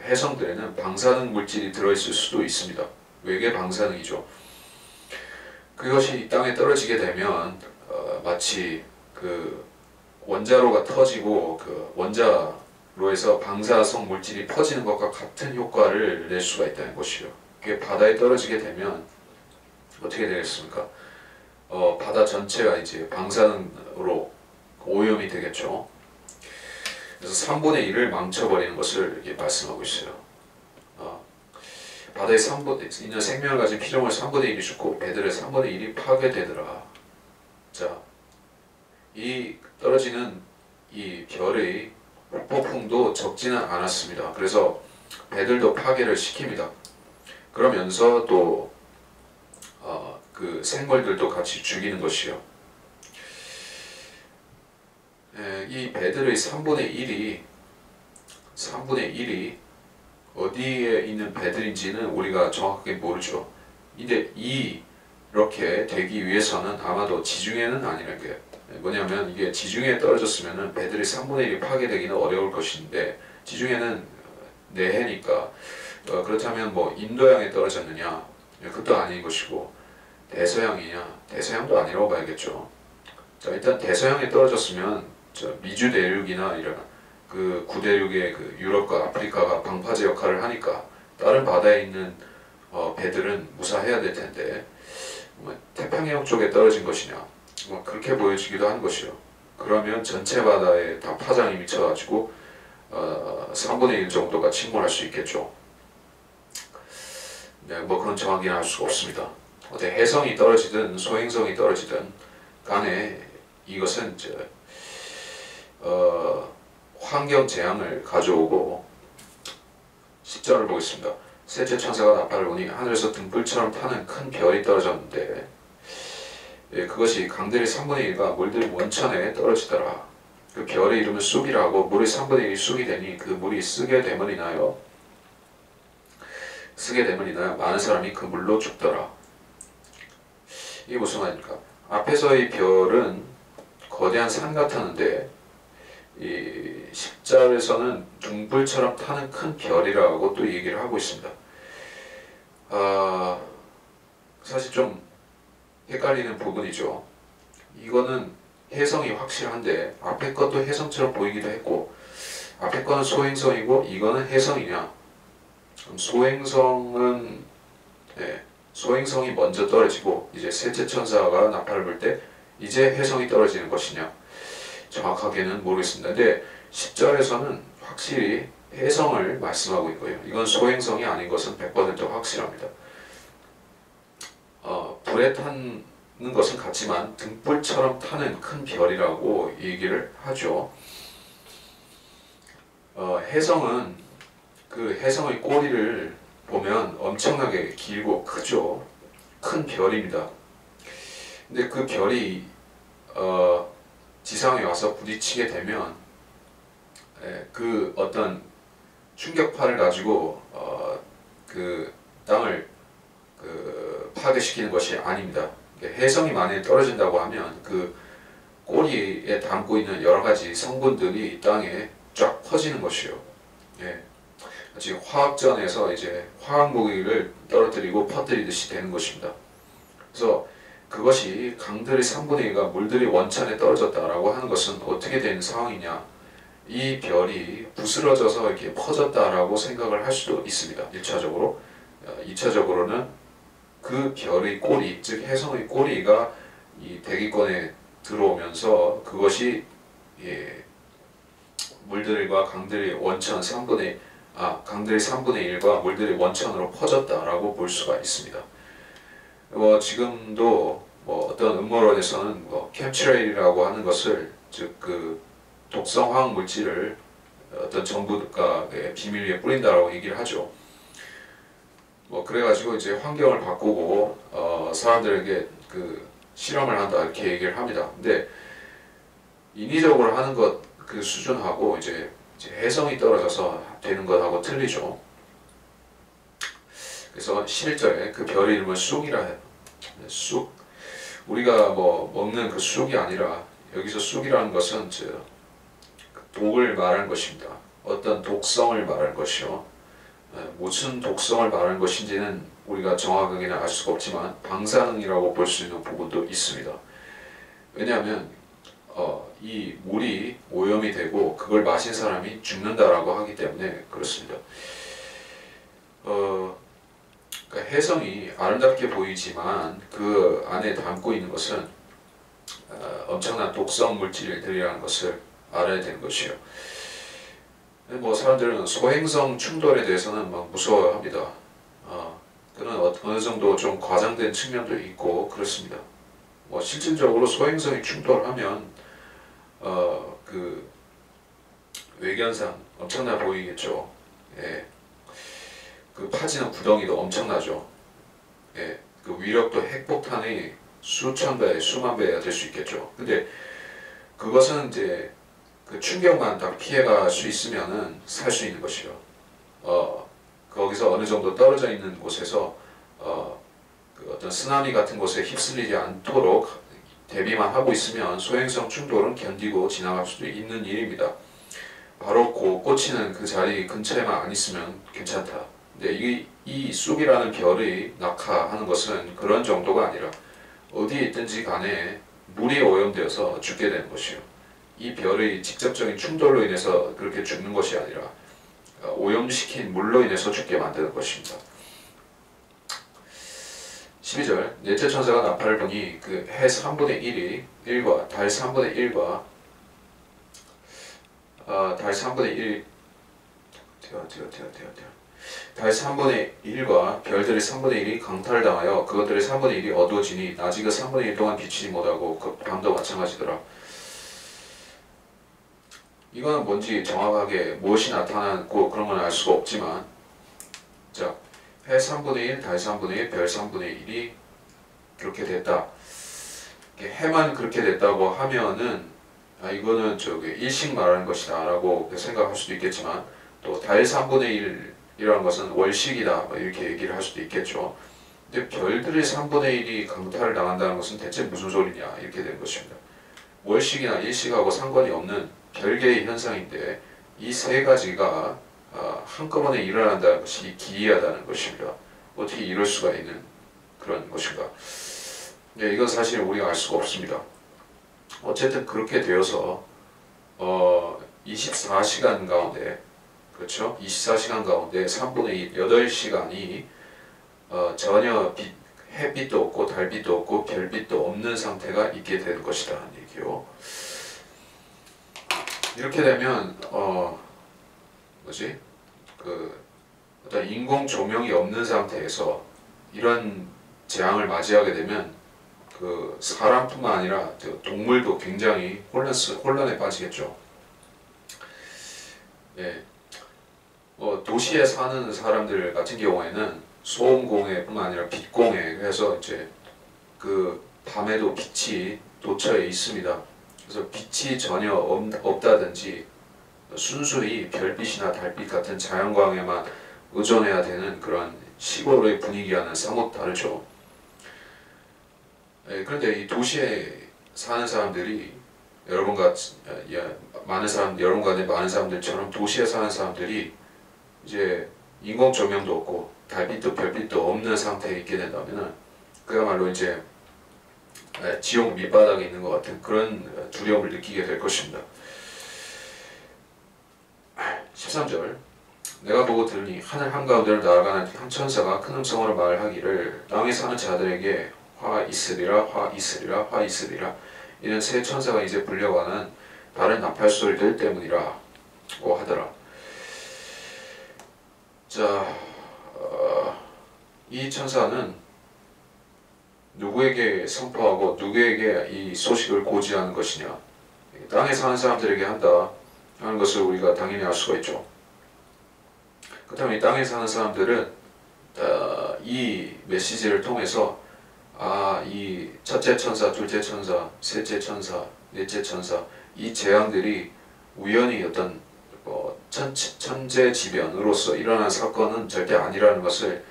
해성들에는 방사능 물질이 들어있을 수도 있습니다. 외계 방사능이죠. 그것이 이 땅에 떨어지게 되면 마치 그 원자로가 터지고 그 원자로에서 방사성 물질이 퍼지는 것과 같은 효과를 낼 수가 있다는 것이요. 그게 바다에 떨어지게 되면 어떻게 되겠습니까? 바다 전체가 이제 방사능으로 오염이 되겠죠. 그래서 3분의 1을 망쳐버리는 것을 이렇게 말씀하고 있어요. 바다의 3분의 있는 생명을 가진 피조물 3분의 1이 죽고 배들의 3분의 1이 파괴되더라. 자, 이 떨어지는 이 별의 폭풍도 적지는 않았습니다. 그래서 배들도 파괴를 시킵니다. 그러면서 또 그 생물들도 같이 죽이는 것이요. 이 배들의 3분의 1이 어디에 있는 배들인지는 우리가 정확하게 모르죠. 근데 이렇게 되기 위해서는 아마도 지중해는 아니라는 게 뭐냐면, 이게 지중해에 떨어졌으면 배들의 3분의 1이 파괴되기는 어려울 것인데 지중해는 내해니까 그렇다면 뭐 인도양에 떨어졌느냐? 그것도 아닌 것이고, 대서양이냐? 대서양도 아니라고 봐야겠죠. 자, 일단 대서양에 떨어졌으면 미주 대륙이나 이런 그 구대륙의 그 유럽과 아프리카가 방파제 역할을 하니까 다른 바다에 있는 배들은 무사해야 될 텐데 태평양 쪽에 떨어진 것이냐, 그렇게 보여지기도 하는 것이요. 그러면 전체 바다에 다 파장이 미쳐가지고 3분의 1 정도가 침몰할 수 있겠죠. 네, 뭐 그건 정확히는 알 수가 없습니다. 어때 해성이 떨어지든 소행성이 떨어지든 간에 이것은 환경 재앙을 가져오고, 10절을 보겠습니다. 셋째 천사가 나팔을 보니 하늘에서 등불처럼 타는 큰 별이 떨어졌는데 그것이 강들의 3분의 1과 물들 원천에 떨어지더라. 그 별의 이름은 쑥이라고, 물의 3분의 1이 쑥이 되니 그 물이 쓰게 되면 인하여 많은 사람이 그 물로 죽더라. 이게 무슨 말입니까? 앞에서의 별은 거대한 산 같았는데 이 10절에서는 등불처럼 타는 큰 별이라고 또 얘기를 하고 있습니다. 사실 좀 헷갈리는 부분이죠. 이거는 해성이 확실한데 앞에 것도 해성처럼 보이기도 했고, 앞에 거는 소행성이고 이거는 해성이냐? 소행성은 소행성이 먼저 떨어지고 이제 셋째 천사가 나팔을 불 때 이제 해성이 떨어지는 것이냐? 정확하게는 모르겠습니다. 근데 10절에서는 확실히 해성을 말씀하고 있고요. 이건 소행성이 아닌 것은 100% 확실합니다. 불에 타는 것은 같지만 등불처럼 타는 큰 별이라고 얘기를 하죠. 혜성은 그 혜성의 꼬리를 보면 엄청나게 길고 크죠. 큰 별입니다. 근데 그 별이 지상에 와서 부딪히게 되면 그 어떤 충격파를 가지고 그 땅을 파괴시키는 것이 아닙니다. 혜성이 만약에 떨어진다고 하면 그 꼬리에 담고 있는 여러 가지 성분들이 땅에 쫙 퍼지는 것이요. 예. 지금 화학전에서 이제 화학 무기를 떨어뜨리고 퍼뜨리듯이 되는 것입니다. 그래서 그것이 강들의 3분의 1과 물들이 원천에 떨어졌다라고 하는 것은 어떻게 된 상황이냐? 이 별이 부스러져서 이렇게 퍼졌다라고 생각을 할 수도 있습니다. 1차적으로. 2차적으로는 그 별의 꼬리, 즉 혜성의 꼬리가 이 대기권에 들어오면서 그것이 물들과 강들의 원천 3분의 강들의 3분의 1과 물들의 원천으로 퍼졌다라고 볼 수가 있습니다. 지금도 어떤 음모론에서는 캠트레일이라고 하는 것을 즉 그 독성 화학 물질을 어떤 정부가 비밀리에 뿌린다라고 얘기를 하죠. 그래가지고 이제 환경을 바꾸고 사람들에게 그 실험을 한다 이렇게 얘기를 합니다. 근데 인위적으로 하는 것 그 수준하고 이제 혜성이 떨어져서 되는 것하고 틀리죠. 그래서 11절에 그 별의 이름을 쑥이라 해요. 쑥. 우리가 먹는 그 쑥이 아니라 여기서 쑥이라는 것은 독을 말하는 것입니다. 어떤 독성을 말하는 것이요. 무슨 독성을 말하는 것인지는 우리가 정확하게는 알 수가 없지만 방사능이라고 볼 수 있는 부분도 있습니다. 왜냐하면 이 물이 오염이 되고 그걸 마신 사람이 죽는다라고 하기 때문에 그렇습니다. 그러니까 혜성이 아름답게 보이지만 그 안에 담고 있는 것은 엄청난 독성 물질들이라는 것을 알아야 되는 것이에요. 사람들은 소행성 충돌에 대해서는 막 무서워합니다. 그는 어느 정도 좀 과장된 측면도 있고 그렇습니다. 실질적으로 소행성이 충돌하면 그 외견상 엄청나 보이겠죠. 예. 그 파지는 구덩이도 엄청나죠. 예. 그 위력도 핵폭탄이 수천 배, 수만 배가 될 수 있겠죠. 근데 그것은 이제 그 충격만 딱 피해갈 수 있으면은 살 수 있는 것이요. 거기서 어느 정도 떨어져 있는 곳에서 그 어떤 쓰나미 같은 곳에 휩쓸리지 않도록 대비만 하고 있으면 소행성 충돌은 견디고 지나갈 수도 있는 일입니다. 바로 꽂히는 그 자리 근처에만 안 있으면 괜찮다. 근데 이 쑥이라는 별이 낙하하는 것은 그런 정도가 아니라 어디에 있든지 간에 물이 오염되어서 죽게 되는 것이요. 이 별의 직접적인 충돌로 인해서 그렇게 죽는 것이 아니라 오염시킨 물로 인해서 죽게 만드는 것입니다. 12절 넷째 천사가 나팔을 부니 그 해 3분의 1과 달 3분의 1과 달 3분의 1 달 3분의 1과 별들의 3분의 1이 강탈을 당하여 그것들의 3분의 1이 어두워지니 낮이 그 3분의 1 동안 비치지 못하고 그 밤도 마찬가지더라. 이거는 뭔지 정확하게 무엇이 나타나고 그런 건 알 수가 없지만 자, 해 3분의 1, 달 3분의 1, 별 3분의 1이 그렇게 됐다. 해만 그렇게 됐다고 하면은 이거는 일식 말하는 것이다 라고 생각할 수도 있겠지만 또 달 3분의 1이라는 것은 월식이다 이렇게 얘기를 할 수도 있겠죠. 근데 별들의 3분의 1이 강탈을 당한다는 것은 대체 무슨 소리냐 이렇게 되는 것입니다. 월식이나 일식하고 상관이 없는 별개의 현상인데 이 세 가지가 한꺼번에 일어난다는 것이 기이하다는 것입니다. 어떻게 이럴 수가 있는 그런 것인가. 네, 이건 사실 우리가 알 수가 없습니다. 어쨌든 그렇게 되어서 24시간 가운데 그렇죠? 24시간 가운데 3분의 1, 8시간이 전혀 햇빛도 없고 달빛도 없고 별빛도 없는 상태가 있게 되는 것이다 라는 얘기요. 이렇게 되면 어떤 인공 조명이 없는 상태에서 이런 재앙을 맞이하게 되면 그 사람뿐만 아니라 동물도 굉장히 혼란에 빠지겠죠. 예, 도시에 사는 사람들 같은 경우에는 소음공해뿐만 아니라 빛공해, 그래서 이제 그 밤에도 빛이 도처에 있습니다. 그래서 빛이 전혀 없다든지 순수히 별빛이나 달빛 같은 자연광에만 의존해야 되는 그런 시골의 분위기와는 사뭇 다르죠. 그런데 이 도시에 사는 사람들이 여러분과 많은 사람들처럼 도시에 사는 사람들이 이제 인공 조명도 없고 달빛도 별빛도 없는 상태에 있게 된다면은 그야말로 이제 지옥 밑바닥에 있는 것 같은 그런 두려움을 느끼게 될 것입니다. 13절 내가 보고 들으니 하늘 한가운데로 날아가는 한 천사가 큰 음성으로 말하기를 땅에 사는 자들에게 화 있으리라 화 있으리라 화 있으리라. 이는 새 천사가 이제 불려가는 다른 나팔 소리들 때문이라 고 하더라. 자, 이 천사는 누구에게 선포하고 누구에게 이 소식을 고지하는 것이냐? 땅에 사는 사람들에게 한다 하는 것을 우리가 당연히 알 수가 있죠. 그렇다면 이 땅에 사는 사람들은 이 메시지를 통해서 이 첫째 천사, 둘째 천사, 셋째 천사, 넷째 천사 이 재앙들이 우연히 어떤 천재지변으로서 일어난 사건은 절대 아니라는 것을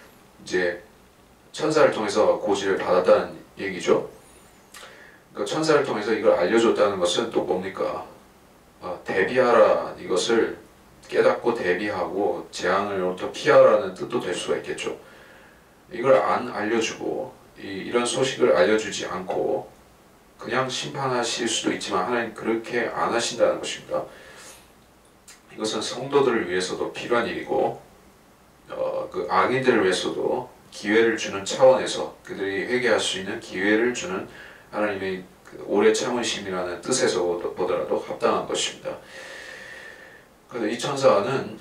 이제 천사를 통해서 고지를 받았다는 얘기죠. 그러니까 천사를 통해서 이걸 알려줬다는 것은 또 뭡니까? 대비하라, 이것을 깨닫고 대비하고 재앙을로부터 피하라는 뜻도 될 수가 있겠죠. 이걸 안 알려주고 이런 소식을 알려주지 않고 그냥 심판하실 수도 있지만 하나님 그렇게 안 하신다는 것입니다. 이것은 성도들을 위해서도 필요한 일이고 그 악인들을 위해서도 기회를 주는 차원에서 그들이 회개할 수 있는 기회를 주는 하나님의 그 오래 참으심이라는 뜻에서 보더라도 합당한 것입니다. 그래서 이 천사는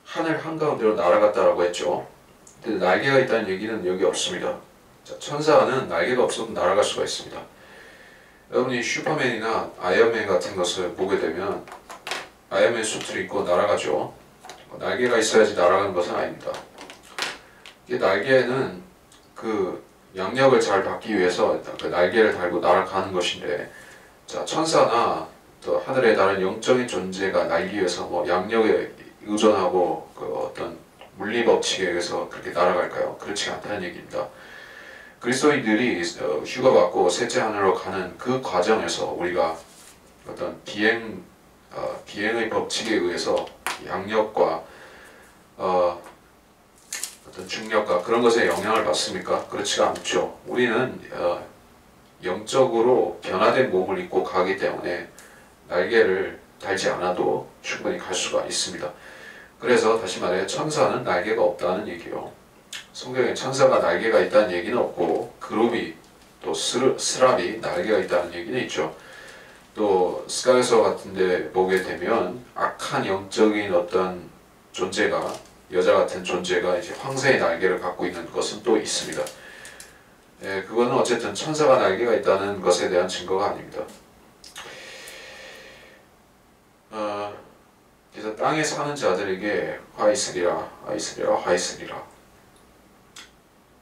하늘 한가운데로 날아갔다라고 했죠. 근데 날개가 있다는 얘기는 여기 없습니다. 자, 천사는 날개가 없어도 날아갈 수가 있습니다. 여러분이 슈퍼맨이나 아이언맨 같은 것을 보게 되면 아이언맨 수트를 입고 날아가죠. 날개가 있어야지 날아가는 것은 아닙니다. 이 날개는 그 양력을 잘 받기 위해서 그 날개를 달고 날아가는 것인데, 자, 천사나 또 하늘에 다른 영적인 존재가 날기 위해서 뭐 양력에 의존하고 그 어떤 물리 법칙에 의해서 그렇게 날아갈까요? 그렇지 않다는 얘기입니다. 그리스도인들이 휴가받고 셋째 하늘로 가는 그 과정에서 우리가 어떤 비행의 법칙에 의해서 양력과 어떤 중력과 그런 것에 영향을 받습니까? 그렇지가 않죠. 우리는 영적으로 변화된 몸을 입고 가기 때문에 날개를 달지 않아도 충분히 갈 수가 있습니다. 그래서 다시 말해 천사는 날개가 없다는 얘기요. 성경에 천사가 날개가 있다는 얘기는 없고 그룹이 또 스랍이 날개가 있다는 얘기는 있죠. 또 스가랴서 같은 데 보게 되면 악한 영적인 어떤 존재가, 여자 같은 존재가 이제 황새의 날개를 갖고 있는 것은 또 있습니다. 그거는 어쨌든 천사가 날개가 있다는 것에 대한 증거가 아닙니다. 그래서 땅에 사는 자들에게 화 있으리라, 화 있으리라, 화 있으리라.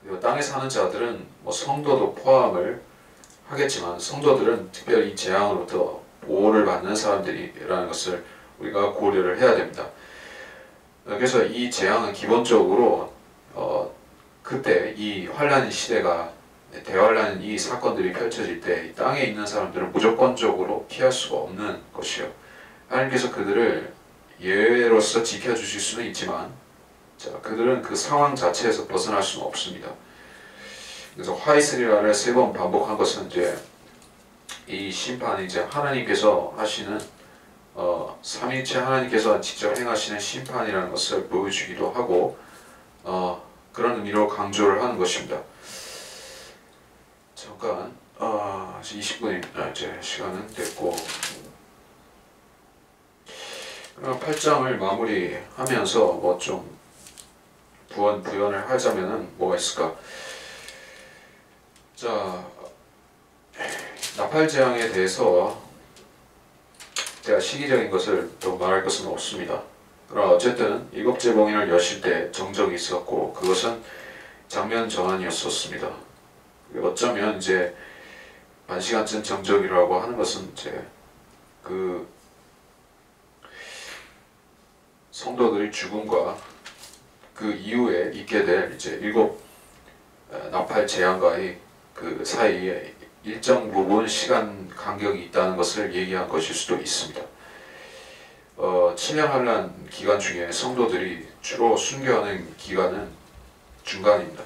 그리고 땅에 사는 자들은 뭐 성도도 포함을 하겠지만 성도들은 특별히 재앙으로부터 보호를 받는 사람들이라는 것을 우리가 고려를 해야 됩니다. 그래서 이 재앙은 기본적으로 그때 이 환란 시대가 대환란 이 사건들이 펼쳐질 때 땅에 있는 사람들은 무조건적으로 피할 수가 없는 것이요. 하나님께서 그들을 예외로서 지켜주실 수는 있지만 그들은 그 상황 자체에서 벗어날 수는 없습니다. 그래서 화이스리라를 3번 반복한 것은 이제 이 심판이 이제 하나님께서 하시는 삼위일체 하나님께서 직접 행하시는 심판이라는 것을 보여주기도 하고 그런 의미로 강조를 하는 것입니다. 잠깐 20분입니다. 이제 시간은 됐고 8장을 마무리하면서 뭐 좀 부연을 하자면은 뭐가 있을까? 자, 나팔 재앙에 대해서 제가 시기적인 것을 또 말할 것은 없습니다. 그러나 어쨌든 일곱째봉인을 여실 때 정적이 있었고 그것은 장면 전환이었었습니다. 어쩌면 이제 반시간쯤 정적이라고 하는 것은 이제 그 성도들의 죽음과 그 이후에 있게 될 이제 일곱 나팔 재앙과의 그 사이에 일정 부분 시간 간격이 있다는 것을 얘기한 것일 수도 있습니다. 7년 환란 기간 중에 성도들이 주로 순교하는 기간은 중간입니다.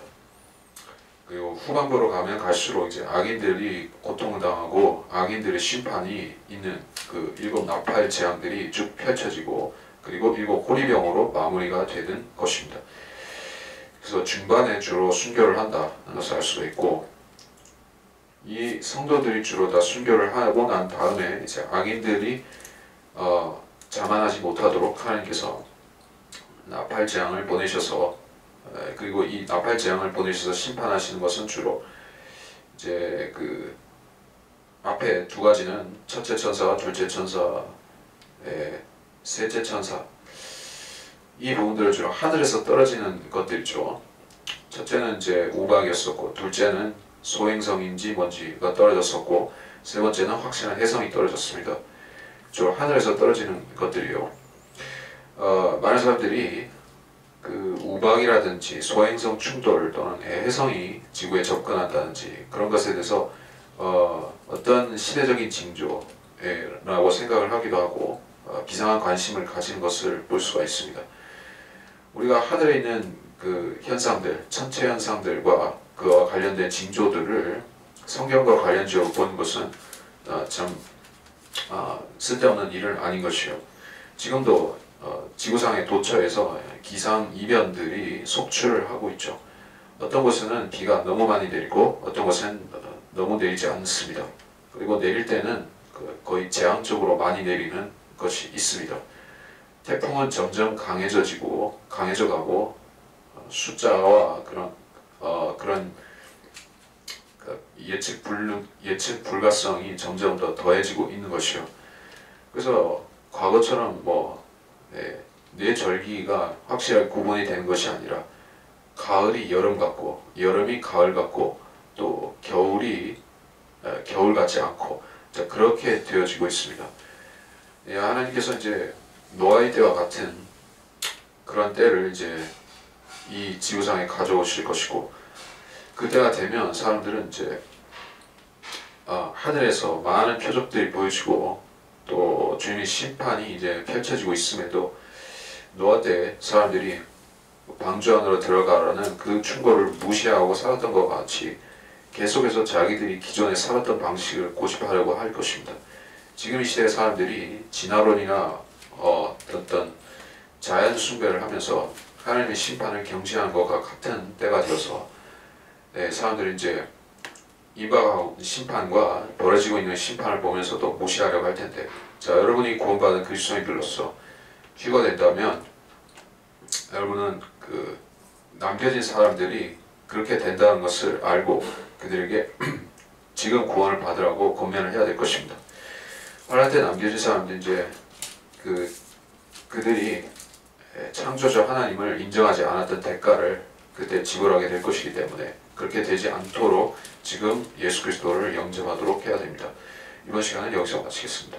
그리고 후반부로 가면 갈수록 이제 악인들이 고통을 당하고 악인들의 심판이 있는 그 일곱 나팔 재앙들이 쭉 펼쳐지고 그리고 일곱 호리병으로 마무리가 되는 것입니다. 그래서 중반에 주로 순교를 한다는 것을 알 수가 있고 이 성도들이 주로 다 순교를 하고 난 다음에 이제 악인들이 자만하지 못하도록 하나님께서 나팔 재앙을 보내셔서 그리고 이 나팔 재앙을 보내셔서 심판하시는 것은 주로 이제 그 앞에 두 가지는 첫째 천사와 둘째 천사, 셋째 천사 이 부분들을 주로 하늘에서 떨어지는 것들이죠. 첫째는 이제 우박이었었고 둘째는 소행성인지 뭔지가 떨어졌었고 세 번째는 확실한 해성이 떨어졌습니다. 주로 하늘에서 떨어지는 것들이요. 많은 사람들이 그 우박이라든지 소행성 충돌 또는 해성이 지구에 접근한다든지 그런 것에 대해서 어떤 시대적인 징조라고 생각을 하기도 하고 비상한 관심을 가지는 것을 볼 수가 있습니다. 우리가 하늘에 있는 그 현상들, 천체 현상들과 그와 관련된 징조들을 성경과 관련지어서 보는 것은 참 쓸데없는 일은 아닌 것이요. 지금도 지구상의 도처에서 기상 이변들이 속출을 하고 있죠. 어떤 곳에는 비가 너무 많이 내리고 어떤 곳은 너무 내리지 않습니다. 그리고 내릴 때는 거의 재앙적으로 많이 내리는 것이 있습니다. 태풍은 점점 강해져가고 숫자와 그런 예측 불가성이 점점 더 더해지고 있는 것이요. 그래서 과거처럼 내 절기가 확실하게 구분이 되는 것이 아니라 가을이 여름 같고 여름이 가을 같고 또 겨울이 겨울 같지 않고 그렇게 되어지고 있습니다. 하나님께서 이제 노아의 때와 같은 그런 때를 이제 이 지구상에 가져오실 것이고 그때가 되면 사람들은 이제 하늘에서 많은 표적들이 보여지고 또 주님의 심판이 이제 펼쳐지고 있음에도 노아 때 사람들이 방주 안으로 들어가라는 그 충고를 무시하고 살았던 것 같이 계속해서 자기들이 기존에 살았던 방식을 고집하려고 할 것입니다. 지금 이 시대의 사람들이 진화론이나 어떤 자연 숭배를 하면서 하나님의 심판을 경시하는 것과 같은 때가 되어서 사람들이 이제 임박하고 심판과 벌어지고 있는 심판을 보면서도 무시하려고 할 텐데, 자, 여러분이 구원받은 그리스도인들로서 휴가 된다면 여러분은 그 남겨진 사람들이 그렇게 된다는 것을 알고 그들에게 지금 구원을 받으라고 권면을 해야 될 것입니다. 환란 때 남겨진 사람들 이제 그들이 창조주 하나님을 인정하지 않았던 대가를 그때 지불하게 될 것이기 때문에 그렇게 되지 않도록 지금 예수 그리스도를 영접하도록 해야 됩니다. 이번 시간은 여기서 마치겠습니다.